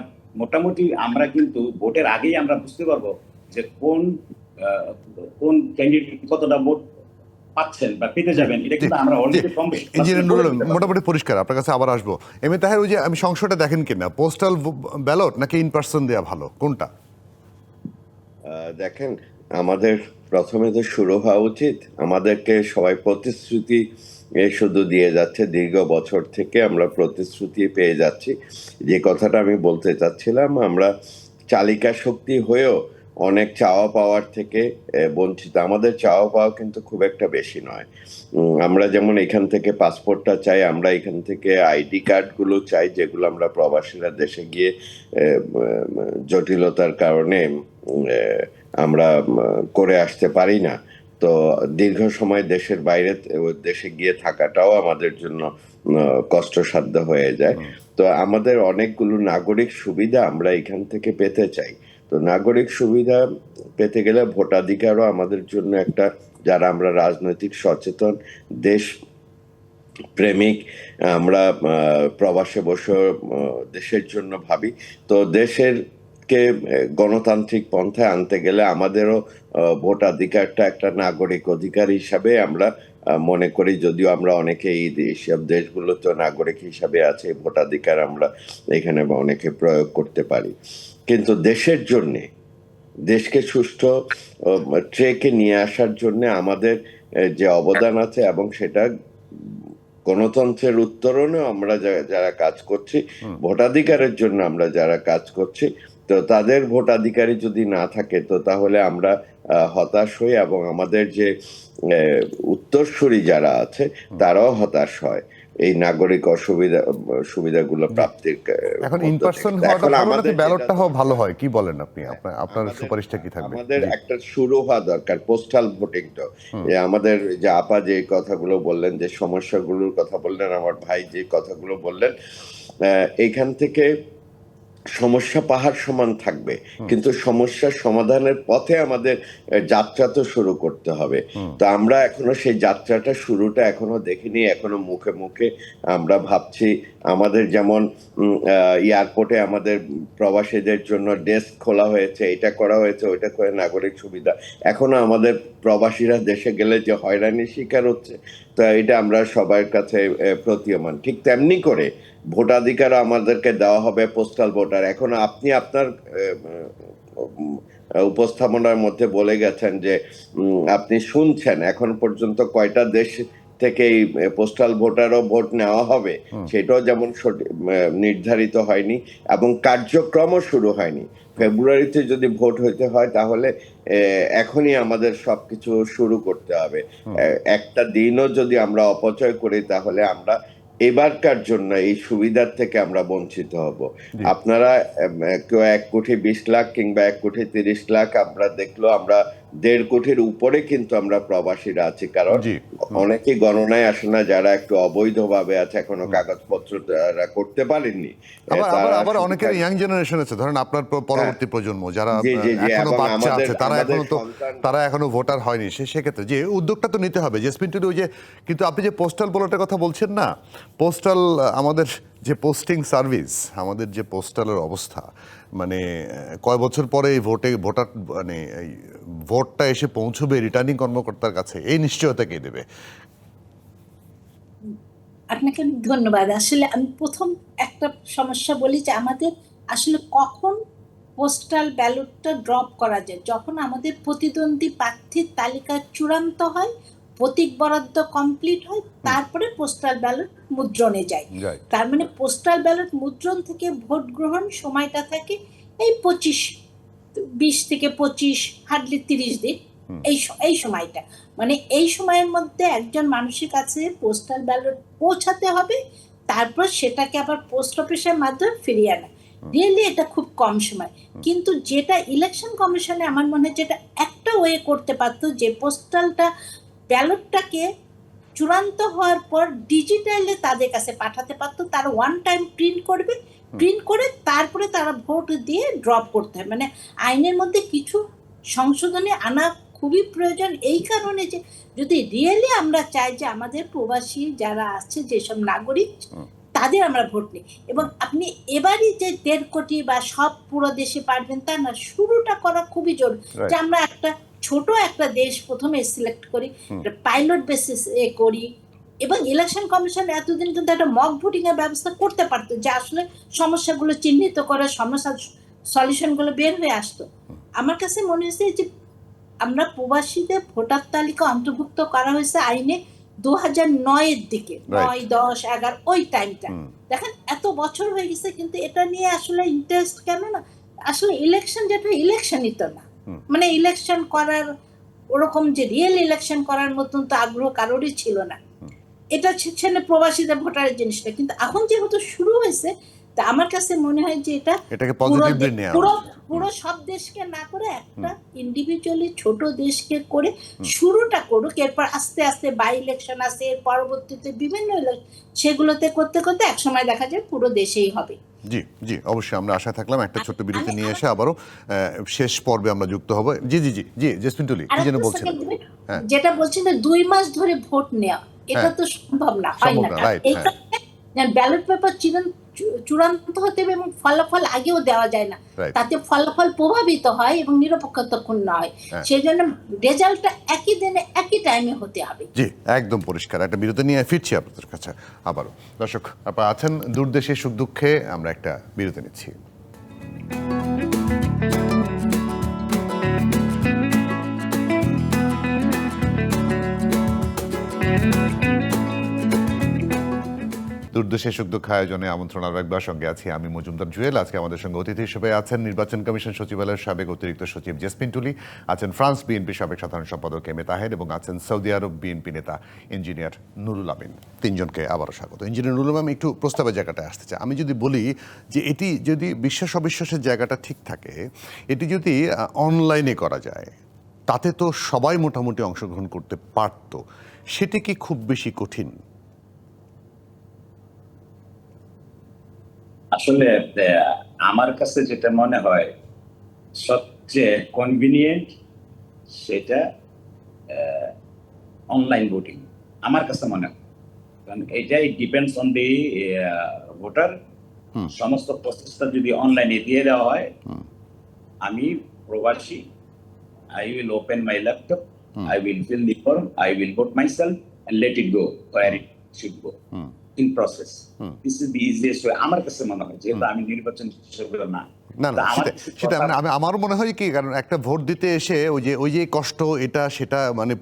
মোটামুটি আমরা কিন্তু ভোটের আগেই আমরা বুঝতে পারবো যে কোন ক্যান্ডিডেট কতটা ভোট পাচ্ছেন বা পেতে যাবেন, এটা কিন্তু আমরা অলরেডি কম বেশি ইঞ্জিনিয়ার নুরুল আলম, মোটামুটি পরিষ্কার। আপনার কাছে আবার আসবো। এম এ তাহের, ওই যে আমি সংশয়টা দেখেন কিনা, পোস্টাল ব্যালট নাকি ইন পার্সন দেওয়া ভালো, কোনটা? দেখেন, আমাদের প্রথমে তো শুরু হওয়া উচিত, আমাদেরকে সবাই প্রতিশ্রুতি শুধু দিয়ে যাচ্ছে, দীর্ঘ বছর থেকে আমরা প্রতিশ্রুতি পেয়ে যাচ্ছি। যে কথাটা আমি বলতে চাচ্ছিলাম, আমরা চালিকা শক্তি হয়েও অনেক চাওয়া পাওয়ার থেকে বঞ্চিত। আমাদের চাওয়া পাওয়া কিন্তু খুব একটা বেশি নয়। আমরা যেমন এখান থেকে পাসপোর্টটা চাই, আমরা এখান থেকে আইডি কার্ডগুলো চাই, যেগুলো আমরা প্রবাসীরা দেশে গিয়ে জটিলতার কারণে আমরা করে আসতে পারি না। তো দীর্ঘ সময় দেশের বাইরে দেশে গিয়ে থাকাটাও আমাদের জন্য কষ্টসাধ্য হয়ে যায়। তো আমাদের অনেকগুলো নাগরিক সুবিধা আমরা এখান থেকে পেতে চাই। তো নাগরিক সুবিধা পেতে গেলে ভোটাধিকারও আমাদের জন্য একটা, যারা আমরা রাজনৈতিক সচেতন, দেশ প্রেমিক, আমরা প্রবাসে বসে দেশের জন্য ভাবি, তো দেশের কে গণতান্ত্রিক পন্থায় আনতে গেলে আমাদেরও ভোটাধিকারটা একটা নাগরিক অধিকার হিসাবে আমরা মনে করি। যদিও আমরা অনেকে এই সব দেশগুলোতে নাগরিক হিসাবে আছে, ভোটাধিকার আমরা এখানে অনেকে প্রয়োগ করতে পারি। কিন্তু দেশের জন্যে, দেশকে সুষ্ঠু ট্রেকে নিয়ে আসার জন্য আমাদের যে অবদান আছে, এবং সেটা গণতন্ত্রের উত্তরণেও আমরা যারা কাজ করছি, ভোটাধিকারের জন্য আমরা যারা কাজ করছি, তো তাদের ভোটাধিকারী যদি না থাকে, তো তাহলে আমরা হতাশ হই, এবং আমাদের যে উত্তরসূরি যারা আছে তারাও হতাশ হয় এই নাগরিক সুবিধাগুলো প্রাপ্তির। এখন ইন পার্সন হওয়াটা ভালো নাকি ব্যালটটা হওয়া ভালো হয়, কি বলেন আপনি? আপনার সুপারিশটা কি থাকবে? আমাদের একটা শুরু হওয়া দরকার পোস্টাল ভোটিংটা। আমাদের যে আপা যে কথাগুলো বললেন, যে সমস্যাগুলোর কথা বললেন, আমার ভাই যে কথাগুলো বললেন, এখান থেকে সমস্যা পাহাড় সমান থাকবে, কিন্তু সমস্যার সমাধানের পথে আমাদের যাত্রা তো শুরু করতে হবে। তো আমরা এখনো সেই যাত্রাটা শুরুটা এখনো দেখিনি, এখনো মুখে মুখে আমরা ভাবছি। আমাদের যেমন এয়ারপোর্টে আমাদের প্রবাসীদের জন্য ডেস্ক খোলা হয়েছে, এটা করা হয়েছে, ওইটা করে নাগরিক সুবিধা, এখনো আমাদের প্রবাসীরা দেশে গেলে যে হয়রানির শিকার হচ্ছে, তো এটা আমরা সবার কাছে প্রতীয়মান। ঠিক তেমনি করে ভোটাধিকার আমাদেরকে দেওয়া হবে, পোস্টাল ভোটার। এখন আপনি আপনার উপস্থাপনার মধ্যে বলে গেছেন যে আপনি শুনছেন এখন পর্যন্ত কয়টা দেশ থেকে এই পোস্টাল ভোটারও ভোট নেওয়া হবে, সেটাও যেমন নির্ধারিত হয়নি, এবং কার্যক্রমও শুরু হয়নি। ফেব্রুয়ারিতে যদি ভোট হইতে হয়, তাহলে এখনই আমাদের সবকিছু শুরু করতে হবে। একটা দিনও যদি আমরা অপচয় করি, তাহলে আমরা এবারকার জন্য এই সুবিধার থেকে আমরা বঞ্চিত হব। আপনারা কেউ 1,20,00,000 কিংবা 1,30,00,000 আমরা দেখলো, আমরা 1.5 কোটির উপরে কিন্তু আমরা প্রবাসীরা আছি, কারণ অনেকে গণনায় আসে না, যারা একটু অবৈধভাবে আছে, এখনো কাগজপত্র তারা করতে পারেননি। আবার অনেকের ইয়াং জেনারেশন আছে, ধরেন আপনার পরবর্তী প্রজন্ম যারা এখনো বাচ্চা আছে, তারা এখনো ভোটার হয়নি। সেক্ষেত্রে যে উদ্যোগটা তো নিতে হবে, জেসমিন টুডু, ওই যে, কিন্তু আপনি যে পোস্টাল ব্যালটের কথা বলছেন না, পোস্টাল আমাদের যে পোস্টিং সার্ভিস, আমাদের যে পোস্টালের অবস্থা, মানে কয় বছর পরে এই ভোটার মানে এই ভোটটা এসে পৌঁছবে রিটার্নিং কর্মকর্তার কাছে, এই নিশ্চয়তা কে দেবে? আপনাকে ধন্যবাদ। আসলে আমি প্রথম একটা সমস্যা বলি যে আমাদের আসলে কখন পোস্টাল ব্যালটটা ড্রপ করা যায়, যখন আমাদের প্রতিদ্বন্দ্বী প্রার্থীর তালিকা চূড়ান্ত হয়, প্রতীক বরাদ্দ কমপ্লিট হয়, তারপরে পোস্টাল ব্যালট মুদ্রণে যায়। তার মানে পোস্টাল ব্যালট মুদ্রণ থেকে ভোট গ্রহণ সময়টা থাকে এই 20 থেকে 25, হার্ডলি 30 দিন, এই সময়টা। মানে এই সময়ের মধ্যে একজন মানুষের কাছে পোস্টাল ব্যালট পৌঁছাতে হবে, তারপর সেটাকে আবার পোস্ট অফিসের মাধ্যমে ফিরিয়ে আনা। রিয়েলি এটা খুব কম সময়। কিন্তু যেটা ইলেকশন কমিশনে আমার মনে হয় যেটা একটা ওয়ে করতে পারতো, যে পোস্টালটা ব্যালটটাকে চূড়ান্ত হওয়ার পর ডিজিটালে তাদের কাছে পাঠাতে পারতো, তারা ওয়ান টাইম প্রিন্ট করবে, প্রিন্ট করে তারপরে তারা ভোট দিয়ে ড্রপ করতে হয়। মানে আইনের মধ্যে কিছু সংশোধনে আনা খুবই প্রয়োজন, এই কারণে যে যদি রিয়েলি আমরা চাই যে আমাদের প্রবাসী যারা আছে, যেসব নাগরিক, তাদের আমরা ভোট নিই। এবং আপনি এবারই যে 1.5 কোটি বা সব পুরো দেশে পারবেন তা না, শুরুটা করা খুবই জরুরি। যে আমরা একটা ছোট একটা দেশ প্রথমে সিলেক্ট করি, পাইলট বেসিস করি। এবং ইলেকশন কমিশন এতদিন কিন্তু একটা মক ভোটিং এর ব্যবস্থা করতে পারতো, যে আসলে সমস্যাগুলো চিহ্নিত করে সমস্যার সলিউশনগুলো বের হয়ে আসতো। আমার কাছে মনে হয়েছে যে আমরা প্রবাসীদের ভোটার তালিকা অন্তর্ভুক্ত করা হয়েছে আইনে 2009-এর দিকে, 9, 10, 11 ওই টাইমটা। দেখেন এত বছর হয়ে গেছে, কিন্তু এটা নিয়ে আসলে ইন্টারেস্ট কেন না? আসলে ইলেকশন যেটা, ইলেকশনই তো না, মানে ইলেকশন করার ওরকম যে রিয়েল ইলেকশন করার মতন তো আগ্রহ কারোরই ছিল না। এটা ছিল প্রবাসীদের ভোটারের জিনিসটা, কিন্তু এখন যেহেতু শুরু হয়েছে, তা আমার কাছে মনে হয় যে এটাকে পজিটিভলি নেওয়া পুরো সব দেশকে না করে একটা ইন্ডিভিজুয়ালি ছোট দেশকে করে শুরুটা করুক, এরপর আস্তে আস্তে বাই ইলেকশন আছে, এর পরবর্তীতে বিভিন্ন সেগুলোতে করতে করতে একসময় দেখা যায় পুরো দেশেই হবে। জি জি, অবশ্যই আমরা আশা থাকলাম। একটা ছোট্ট বিরতি নিয়ে এসে আবারও শেষ পর্বে আমরা যুক্ত হব। জি জি জি জি, জেসমিন টুলি কি যেন বলছেন? যেটা বলছেন যে 2 মাস ধরে ভোট নেওয়া, এটা তো সম্ভব না, হয় না। ব্যালট পেপার চূড়ান্ত হতে হবে এবং ফলাফল আগেও দেওয়া যায় না, তাতে ফলাফল প্রভাবিত হয় এবং নিরপেক্ষতাপূর্ণ হয়। সেই জন্য রেজাল্টটা একই দিনে একই টাইমে হতে হবে। জি, একদম পরিষ্কার। একটা বিরতি নিয়ে ফিরছি আপনাদের কাছে আবারও। দর্শক, আপনারা আছেন দূরদেশে সুখ দুঃখে, আমরা একটা বিরতি নিচ্ছি। দূরদেশে সুখ দুঃখ আয়োজনে আমন্ত্রণ আর একবার, সঙ্গে আছি আমি মজুমদার জুয়েল। আজকে আমাদের সঙ্গে অতিথি হিসেবে আছেন নির্বাচন কমিশন সচিবালয়ের সাবেক অতিরিক্ত সচিব জেসমিন টুলি, আছেন ফ্রান্স বিএনপি সাবেক সাধারণ সম্পাদক এম এ তাহের, এবং আছেন সৌদি আরব বিএনপি নেতা ইঞ্জিনিয়ার নুরুল আমিন। তিনজনকে আবারও স্বাগত। ইঞ্জিনিয়ার নুরুল আমিন, একটু প্রস্তাবের জায়গাটায় আসতে চাই। আমি যদি বলি যে এটি যদি বিশ্বাস অবিশ্বাসের জায়গাটা ঠিক থাকে, এটি যদি অনলাইনে করা যায়, তাতে তো সবাই মোটামুটি অংশগ্রহণ করতে পারত, সেটি কি খুব বেশি কঠিন? আসলে আমার কাছে যেটা মনে হয় সবচেয়ে কনভিনিয়েন্ট, সেটা অনলাইন ভোটিং আমার কাছে মনে হয়। কারণ এটাই ডিপেন্ডস অন দি ভোটার। সমস্ত প্রসেসটা যদি অনলাইনে দিয়ে দেওয়া হয়, আমি প্রবাসী, I will open my laptop, I will fill the form, I will vote myself and let it go where it should go in process. This is the easiest way আমার কাছে মনে হয়, যেহেতু আমি নির্বাচন না। না না, সেটা আমারও মনে হয় কি, কারণ একটা ভোট দিতে এসে ওই যে কষ্ট, এটা সেটা মানে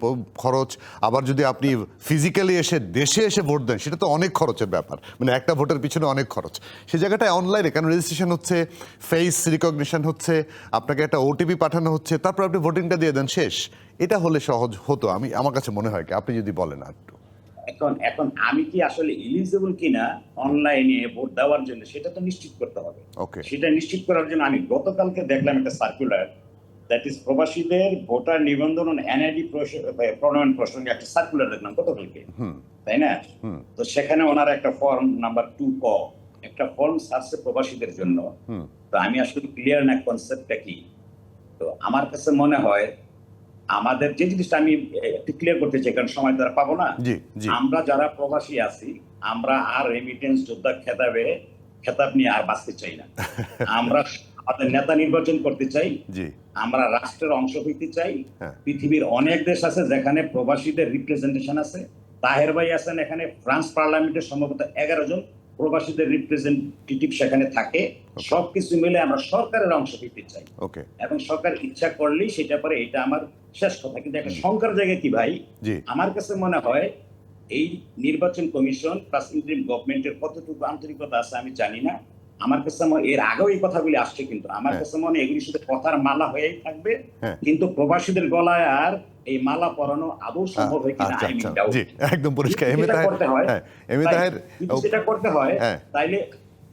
খরচ, আবার যদি আপনি ফিজিক্যালি এসে দেশে এসে ভোট দেন, সেটা তো অনেক খরচের ব্যাপার, মানে একটা ভোটের পিছনে অনেক খরচ। সেই জায়গাটায় অনলাইনে কেন রেজিস্ট্রেশন হচ্ছে, ফেস রিকগনিশন হচ্ছে, আপনাকে একটা ওটিপি পাঠানো হচ্ছে, তারপর আপনি ভোটিংটা দিয়ে দেন, শেষ। এটা হলে সহজ হতো, আমার কাছে মনে হয়। কি আপনি যদি বলেন একটু। এখন আমি কি আসলে এলিজিবল কিনা অনলাইনে ভোট দেওয়ার জন্য, সেটা তো নিশ্চিত করতে হবে। সেটা নিশ্চিত করার জন্য আমি গতকালকে দেখলাম একটা সার্কুলার, দ্যাট ইজ প্রবাসীদের ভোটার নিবন্ধন এনআইডি প্রণয়ন প্রসঙ্গে একটা সার্কুলার দেখলাম গতকালকে, তাই না? তো সেখানে ওনার একটা ফর্ম নাম্বার 2 ক একটা ফর্ম ছাড়ছে প্রবাসীদের জন্য। তো আমি আসলে ক্লিয়ার না কনসেপ্টটা কি। তো আমার কাছে মনে হয় আমাদের যে জিনিসটা আমি একটু ক্লিয়ার করতে চাই, কারণ সময় দ্বারা পাবো না। আমরা যারা প্রবাসী আছি, আমরা আর রেমিটেন্স যোদ্ধা খেতাব নিয়ে আর বাঁচতে চাই না। আমরা আমাদের নেতা নির্বাচন করতে চাই, আমরা রাষ্ট্রের অংশ হইতে চাই। পৃথিবীর অনেক দেশ আছে যেখানে প্রবাসীদের রিপ্রেজেন্টেশন আছে। তাহের ভাই আছেন এখানে, ফ্রান্স পার্লামেন্টের সম্ভবত 11 জন প্রবাসীদের রিপ্রেজেন্টেটিভ সেখানে থাকে। সবকিছু মিলে আমরা সরকারের অংশ হইতে চাই, এবং সরকার ইচ্ছা করলেই সেটা পরে, এটা আমার শেষ কথা। কিন্তু একটা শঙ্কার জায়গা কি ভাই, আমার কাছে মনে হয় এই নির্বাচন কমিশন প্লাস ইন্টারিম গভর্নমেন্টের কতটুকু আন্তরিকতা আছে আমি জানি না। আমার কাছে এর আগেও এই কথাগুলি আসছে, কিন্তু আমার কাছে মনে হয় এগুলি শুধু কথার মালা হয়েই থাকবে, কিন্তু প্রবাসীদের গলায় আর এই মালা পরানো আদৌ সম্ভব হয় কিনা একদম পরিষ্কার। সেটা করতে হয়, তাইলে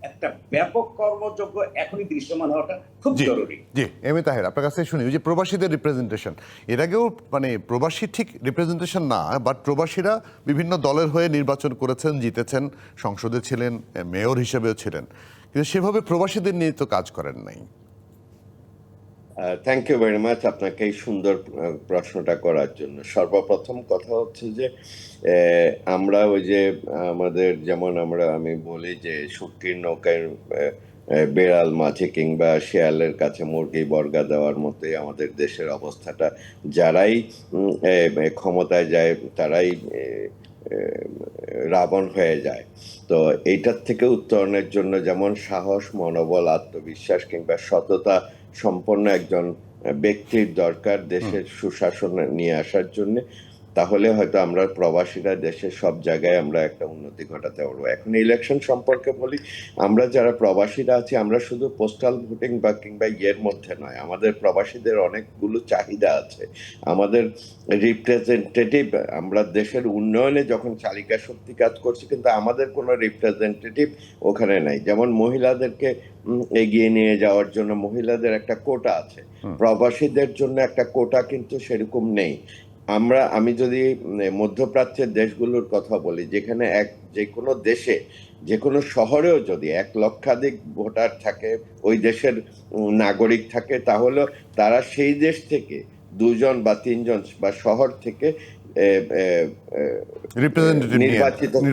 একটা ব্যাপক কর্মযোগ্য এখনই দৃশ্যমান হওয়াটা খুব জি জরুরি। জি এম এ তাহের, আপনার কাছে শুনি, ওই যে প্রবাসীদের রিপ্রেজেন্টেশন, এর আগেও মানে প্রবাসী ঠিক রিপ্রেজেন্টেশন না, বাট প্রবাসীরা বিভিন্ন দলের হয়ে নির্বাচন করেছেন, জিতেছেন, সংসদে ছিলেন, মেয়র হিসেবেও ছিলেন, কিন্তু সেভাবে প্রবাসীদের নিয়ে তো কাজ করেন নাই। থ্যাংক ইউ ভেরি মাচ আপনাকে এই সুন্দর প্রশ্নটা করার জন্য। সর্বপ্রথম কথা হচ্ছে যে আমরা ওই যে আমাদের যেমন আমি বলি যে শুটকির নৌকায় বেড়াল মাছে কিংবা শেয়ালের কাছে মুরগি বর্গা দেওয়ার মতোই আমাদের দেশের অবস্থাটা। যারাই ক্ষমতায় যায় তারাই রাবণ হয়ে যায়। তো এইটার থেকে উত্তরণের জন্য যেমন সাহস, মনোবল, আত্মবিশ্বাস কিংবা সততা সম্পন্ন একজন ব্যক্তির দরকার দেশের সুশাসন নিয়ে আসার জন্য, তাহলে হয়তো আমরা প্রবাসীরা দেশের সব জায়গায় আমরা একটা উন্নতি ঘটাতে পারবো। এখন ইলেকশন সম্পর্কে বলি, আমরা যারা প্রবাসীরা আছি আমরা শুধু পোস্টাল ভোটিং বা কিংবা ইয়ের মধ্যে নয়, আমাদের প্রবাসীদের অনেকগুলো চাহিদা আছে। আমাদের রিপ্রেজেন্টেটিভ, আমরা দেশের উন্নয়নে যখন চালিকা শক্তি কাজ করছি, কিন্তু আমাদের কোনো রিপ্রেজেন্টেটিভ ওখানে নাই। যেমন মহিলাদেরকে এগিয়ে নিয়ে যাওয়ার জন্য মহিলাদের একটা কোটা আছে, প্রবাসীদের জন্য একটা কোটা কিন্তু সেরকম নেই। আমি যদি মধ্যপ্রাচ্যের দেশগুলোর কথা বলি, যেখানে যে কোনো দেশে যে কোনো শহরেও যদি 1 লক্ষাধিক ভোটার থাকে, ওই দেশের নাগরিক থাকে, তাহলে তারা সেই দেশ থেকে 2 জন বা 3 জন বা শহর থেকে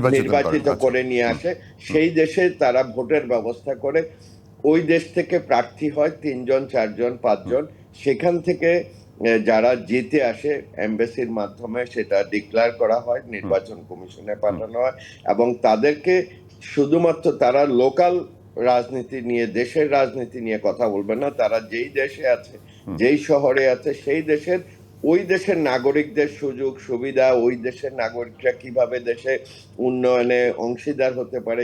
নির্বাচিত করে নিয়ে আসে, সেই দেশে তারা ভোটের ব্যবস্থা করে, ওই দেশ থেকে প্রার্থী হয় 3 জন 4 জন 5 জন, সেখান থেকে যারা জিতে আসে এমবাসির মাধ্যমে সেটা ডিক্লেয়ার করা হয়, নির্বাচন কমিশনে পাঠানো হয়, এবং তাদেরকে শুধুমাত্র তারা লোকাল রাজনীতি নিয়ে, দেশের রাজনীতি নিয়ে কথা বলবে না, তারা যেই দেশে আছে, যেই শহরে আছে, সেই দেশের ওই দেশের নাগরিকদের সুযোগ সুবিধা, ওই দেশের নাগরিকরা কিভাবে দেশে উন্নয়নে অংশীদার হতে পারে,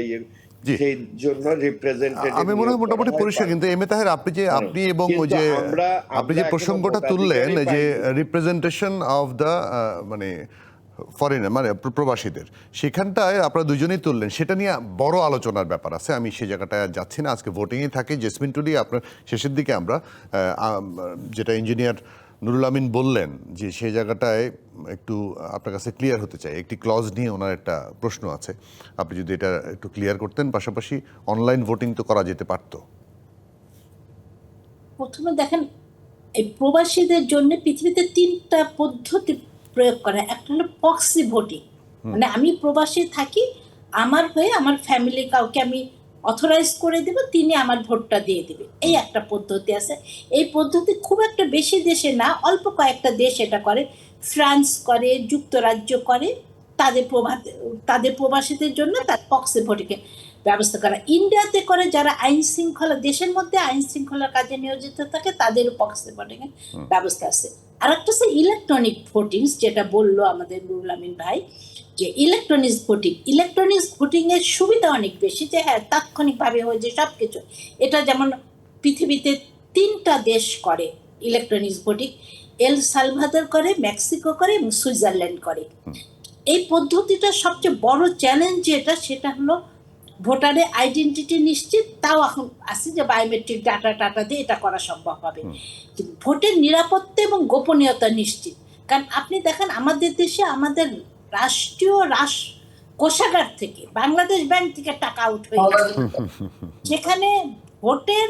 সেই জন্য রিপ্রেজেন্টেটিভ আমি মনে হয় মোটামুটি পরিষ্কার। কিন্তু এম এ তাহের, আপনি এবং ওই যে আপনি যে প্রসঙ্গটা তুললেন যে রিপ্রেজেন্টেশন অফ দ্য মানে ফরেনার মানে প্রবাসীদের, সেখানটায় আপনারা দুজনেই তুললেন, সেটা নিয়ে বড় আলোচনার ব্যাপার আছে, আমি সেই জায়গাটায় যাচ্ছি না, আজকে ভোটিংয়ে থাকি। জেসমিন টুডি, আপনার শেষের দিকে আমরা যেটা ইঞ্জিনিয়ার নুরুল আমিন বললেন যে সেই জায়গাটায় একটু আপনার কাছে ক্লিয়ার হতে চাই, একটি ক্লজ নিয়ে ওনার একটা প্রশ্ন আছে, আপনি যদি এটা একটু ক্লিয়ার করতেন। পাশাপাশি অনলাইন ভোটিং তো করা যেতে পারতো। প্রথমে দেখেন, এই প্রবাসীদের জন্য পৃথিবীতে 3টা পদ্ধতি প্রয়োগ করা। একটা হলো প্রক্সি ভোটিং, মানে আমি প্রবাসী থাকি, আমার হয়ে আমার ফ্যামিলি কাউকে আমি অথরাইজ করে দেব, তিনি আমার ভোটটা দিয়ে দেবে, এই একটা পদ্ধতি আছে। এই পদ্ধতি খুব একটা বেশি দেশে না, অল্প কয়েকটা দেশ এটা করে। ফ্রান্স করে, যুক্তরাজ্য করে, তাদের প্রবাসীদের জন্য তার প্রক্সি ভোটিংয়ে ব্যবস্থা করা। ইন্ডিয়াতে করে যারা আইন শৃঙ্খলা, দেশের মধ্যে আইন শৃঙ্খলার কাজে নিয়োজিত থাকে, তাদের প্রক্সি ভোটিংয়ের ব্যবস্থা আছে। আর একটা হচ্ছে ইলেকট্রনিক ভোটিং, যেটা বললো আমাদের নুরুল আমিন ভাই, যে ইলেকট্রনিক ভোটিং এর সুবিধা অনেক বেশি, যে হ্যাঁ তাৎক্ষণিকভাবে হয়ে যায় সবকিছু। এটা যেমন পৃথিবীতে 3টা দেশ করে ইলেকট্রনিক ভোটিং, এল সালভাদর করে, মেক্সিকো করে এবং সুইজারল্যান্ড করে। এই পদ্ধতিটা সবচেয়ে বড় চ্যালেঞ্জ যেটা, সেটা হলো ভোটারের আইডেন্টিটি নিশ্চিত, তাও এখন আছে যে বায়োমেট্রিক ডাটা দিয়ে এটা করা সম্ভব হবে। কিন্তু ভোটের নিরাপত্তা এবং গোপনীয়তা নিশ্চিত। কারণ আপনি দেখেন আমাদের দেশে আমাদের রাষ্ট্রীয় কোষাগার থেকে, বাংলাদেশ ব্যাংক থেকে টাকা আউট হয়ে গেছে, যেখানে ভোটের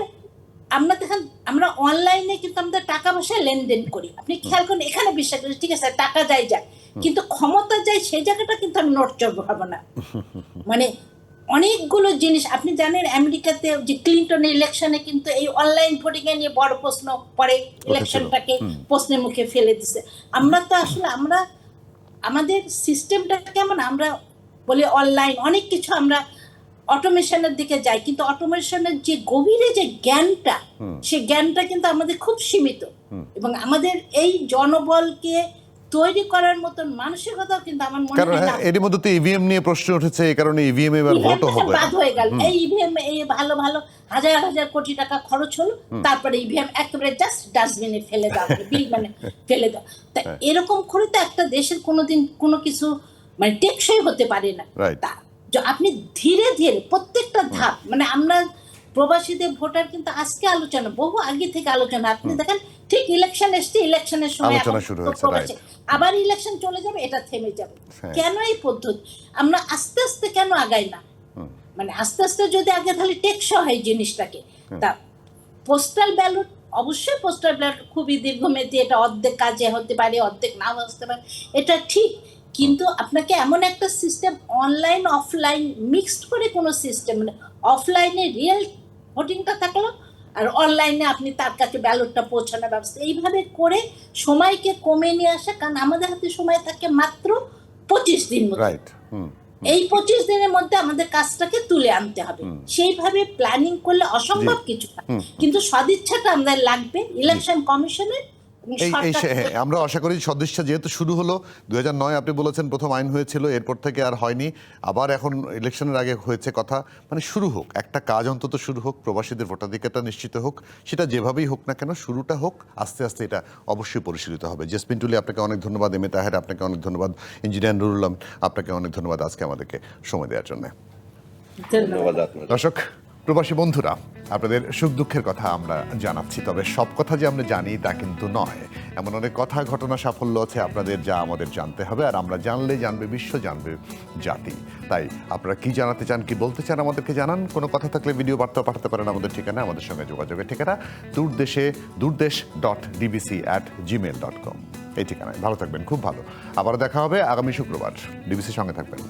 আমরা দেখেন আমরা অনলাইনে কিন্তু আমাদের টাকা পয়সা লেনদেন করি, আপনি খেয়াল করেন, এখানে বিশ্বাস করি ঠিক আছে টাকা যায়, কিন্তু ক্ষমতা যায় সেই জায়গাটা কিন্তু আমি নড়চড় ভাবো না। মানে অনেকগুলো জিনিস আপনি জানেন, আমেরিকাতে যে ক্লিন্টনের ইলেকশনে কিন্তু এই অনলাইন ভোটিং এ নিয়ে বড় প্রশ্ন পরে, ইলেকশনটাকে প্রশ্নের মুখে ফেলে দিছে। আমরা তো আসলে আমাদের সিস্টেমটা কেমন, আমরা বলি অনলাইন অনেক কিছু, আমরা অটোমেশনের দিকে যাই, কিন্তু অটোমেশনের যে গভীরে যে জ্ঞানটা, সেই জ্ঞানটা কিন্তু আমাদের খুব সীমিত, এবং আমাদের এই জনবলকে তৈরি করার মতন মানসিকতাও কিন্তু আমার মনে হয় না। এর মধ্যে তো ইভিএম নিয়ে প্রশ্ন উঠেছে, এই কারণে ইভিএম এবার ভোটও হবে বাদ হয়ে গেল। এই ইভিএম এই ভালো হাজার হাজার কোটি টাকা খরচ হলো, তারপরে ইভিএম একেবারে জাস্ট ডাস্টবিনে ফেলে দাও, বিল মানে ফেলে দাও। তা এরকম করে তো একটা দেশের কোনোদিন কোনো কিছু মানে টেকসই হতে পারে না। যে আপনি ধীরে ধীরে প্রত্যেকটা ধাপ, মানে আমরা প্রবাসীদের ভোটার কিন্তু আজকে আলোচনা, বহু আগে থেকে আলোচনা। আপনি দেখেন ঠিক ইলেকশন এসছে, ইলেকশনের সময় আলোচনা এখন শুরু হয়েছে, প্রবাসী, আবার ইলেকশন চলে যাবে, এটা থেমে যাবে। হ্যাঁ। কেন এই পদ্ধতি? আমরা আস্তে আস্তে কেন আগাই না? মানে আস্তে আস্তে যদি আগে তাহলে টেকসই হয় জিনিসটাকে। তা পোস্টাল ব্যালট, অবশ্যই পোস্টাল ব্যালট খুবই দীর্ঘমেয়াদী, এটা অর্ধেক কাজে হতে পারে, অর্ধেক নাও আসতে পারে, এটা ঠিক। কিন্তু আপনাকে এমন একটা সিস্টেম, অনলাইন অফলাইন মিক্সড করে কোনো সিস্টেম, মানে অফলাইনে রিয়েল ভোটিংটা থাকলো আর অনলাইনে আপনি তার কাছে ব্যালটটা পৌঁছানোর ব্যবস্থা, এইভাবে করে সময়কে কমে নিয়ে আসা। কারণ আমাদের হাতে সময় থাকে মাত্র 25 দিন মতো। রাইট। এই 25 দিনের মধ্যে আমাদের কাজটাকে তুলে আনতে হবে। সেইভাবে প্ল্যানিং করলে অসম্ভব কিছু না, কিন্তু সদিচ্ছাটা আমাদের লাগবে ইলেকশন কমিশনের। আমরা আশা করি সদিচ্ছা যেহেতু শুরু হলো, 2009 আপনি বলেছেন প্রথম আইন হয়েছিল, এরপর থেকে আর হয়নি, আবার এখন ইলেকশনের আগে হয়েছে কথা, মানে শুরু হোক, একটা কাজ অন্তত শুরু হোক, প্রবাসীদের ভোটাধিকারটা নিশ্চিত হোক, সেটা যেভাবেই হোক না কেন শুরুটা হোক, আস্তে আস্তে এটা অবশ্যই পরিশীলিত হবে। জেসমিন টুলি, আপনাকে অনেক ধন্যবাদ। এম এ তাহের, আপনাকে অনেক ধন্যবাদ। ইঞ্জিনিয়ার নুরুল আলম, আপনাকে অনেক ধন্যবাদ আজকে আমাদেরকে সময় দেওয়ার জন্য। ধন্যবাদ আপনাদের। দর্শক, প্রবাসী বন্ধুরা, আপনাদের সুখ দুঃখের কথা আমরা জানাচ্ছি, তবে সব কথা যে আমরা জানি তা কিন্তু নয়। এমন অনেক কথা, ঘটনা, সাফল্য আছে আপনাদের, যা আমাদের জানতে হবে, আর আমরা জানলে জানবে বিশ্ব, জানবে জাতি। তাই আপনারা কি জানাতে চান, কি বলতে চান, আমাদেরকে জানান। কোনো কথা থাকলে ভিডিও বার্তাও পাঠাতে পারেন আমাদের ঠিকানা, আমাদের সঙ্গে যোগাযোগের ঠিকানা durdesh.dbc@gmail.com, এই ঠিকানায়। ভালো থাকবেন, খুব ভালো। আবার দেখা হবে আগামী শুক্রবার। ডিবিসির সঙ্গে থাকবেন।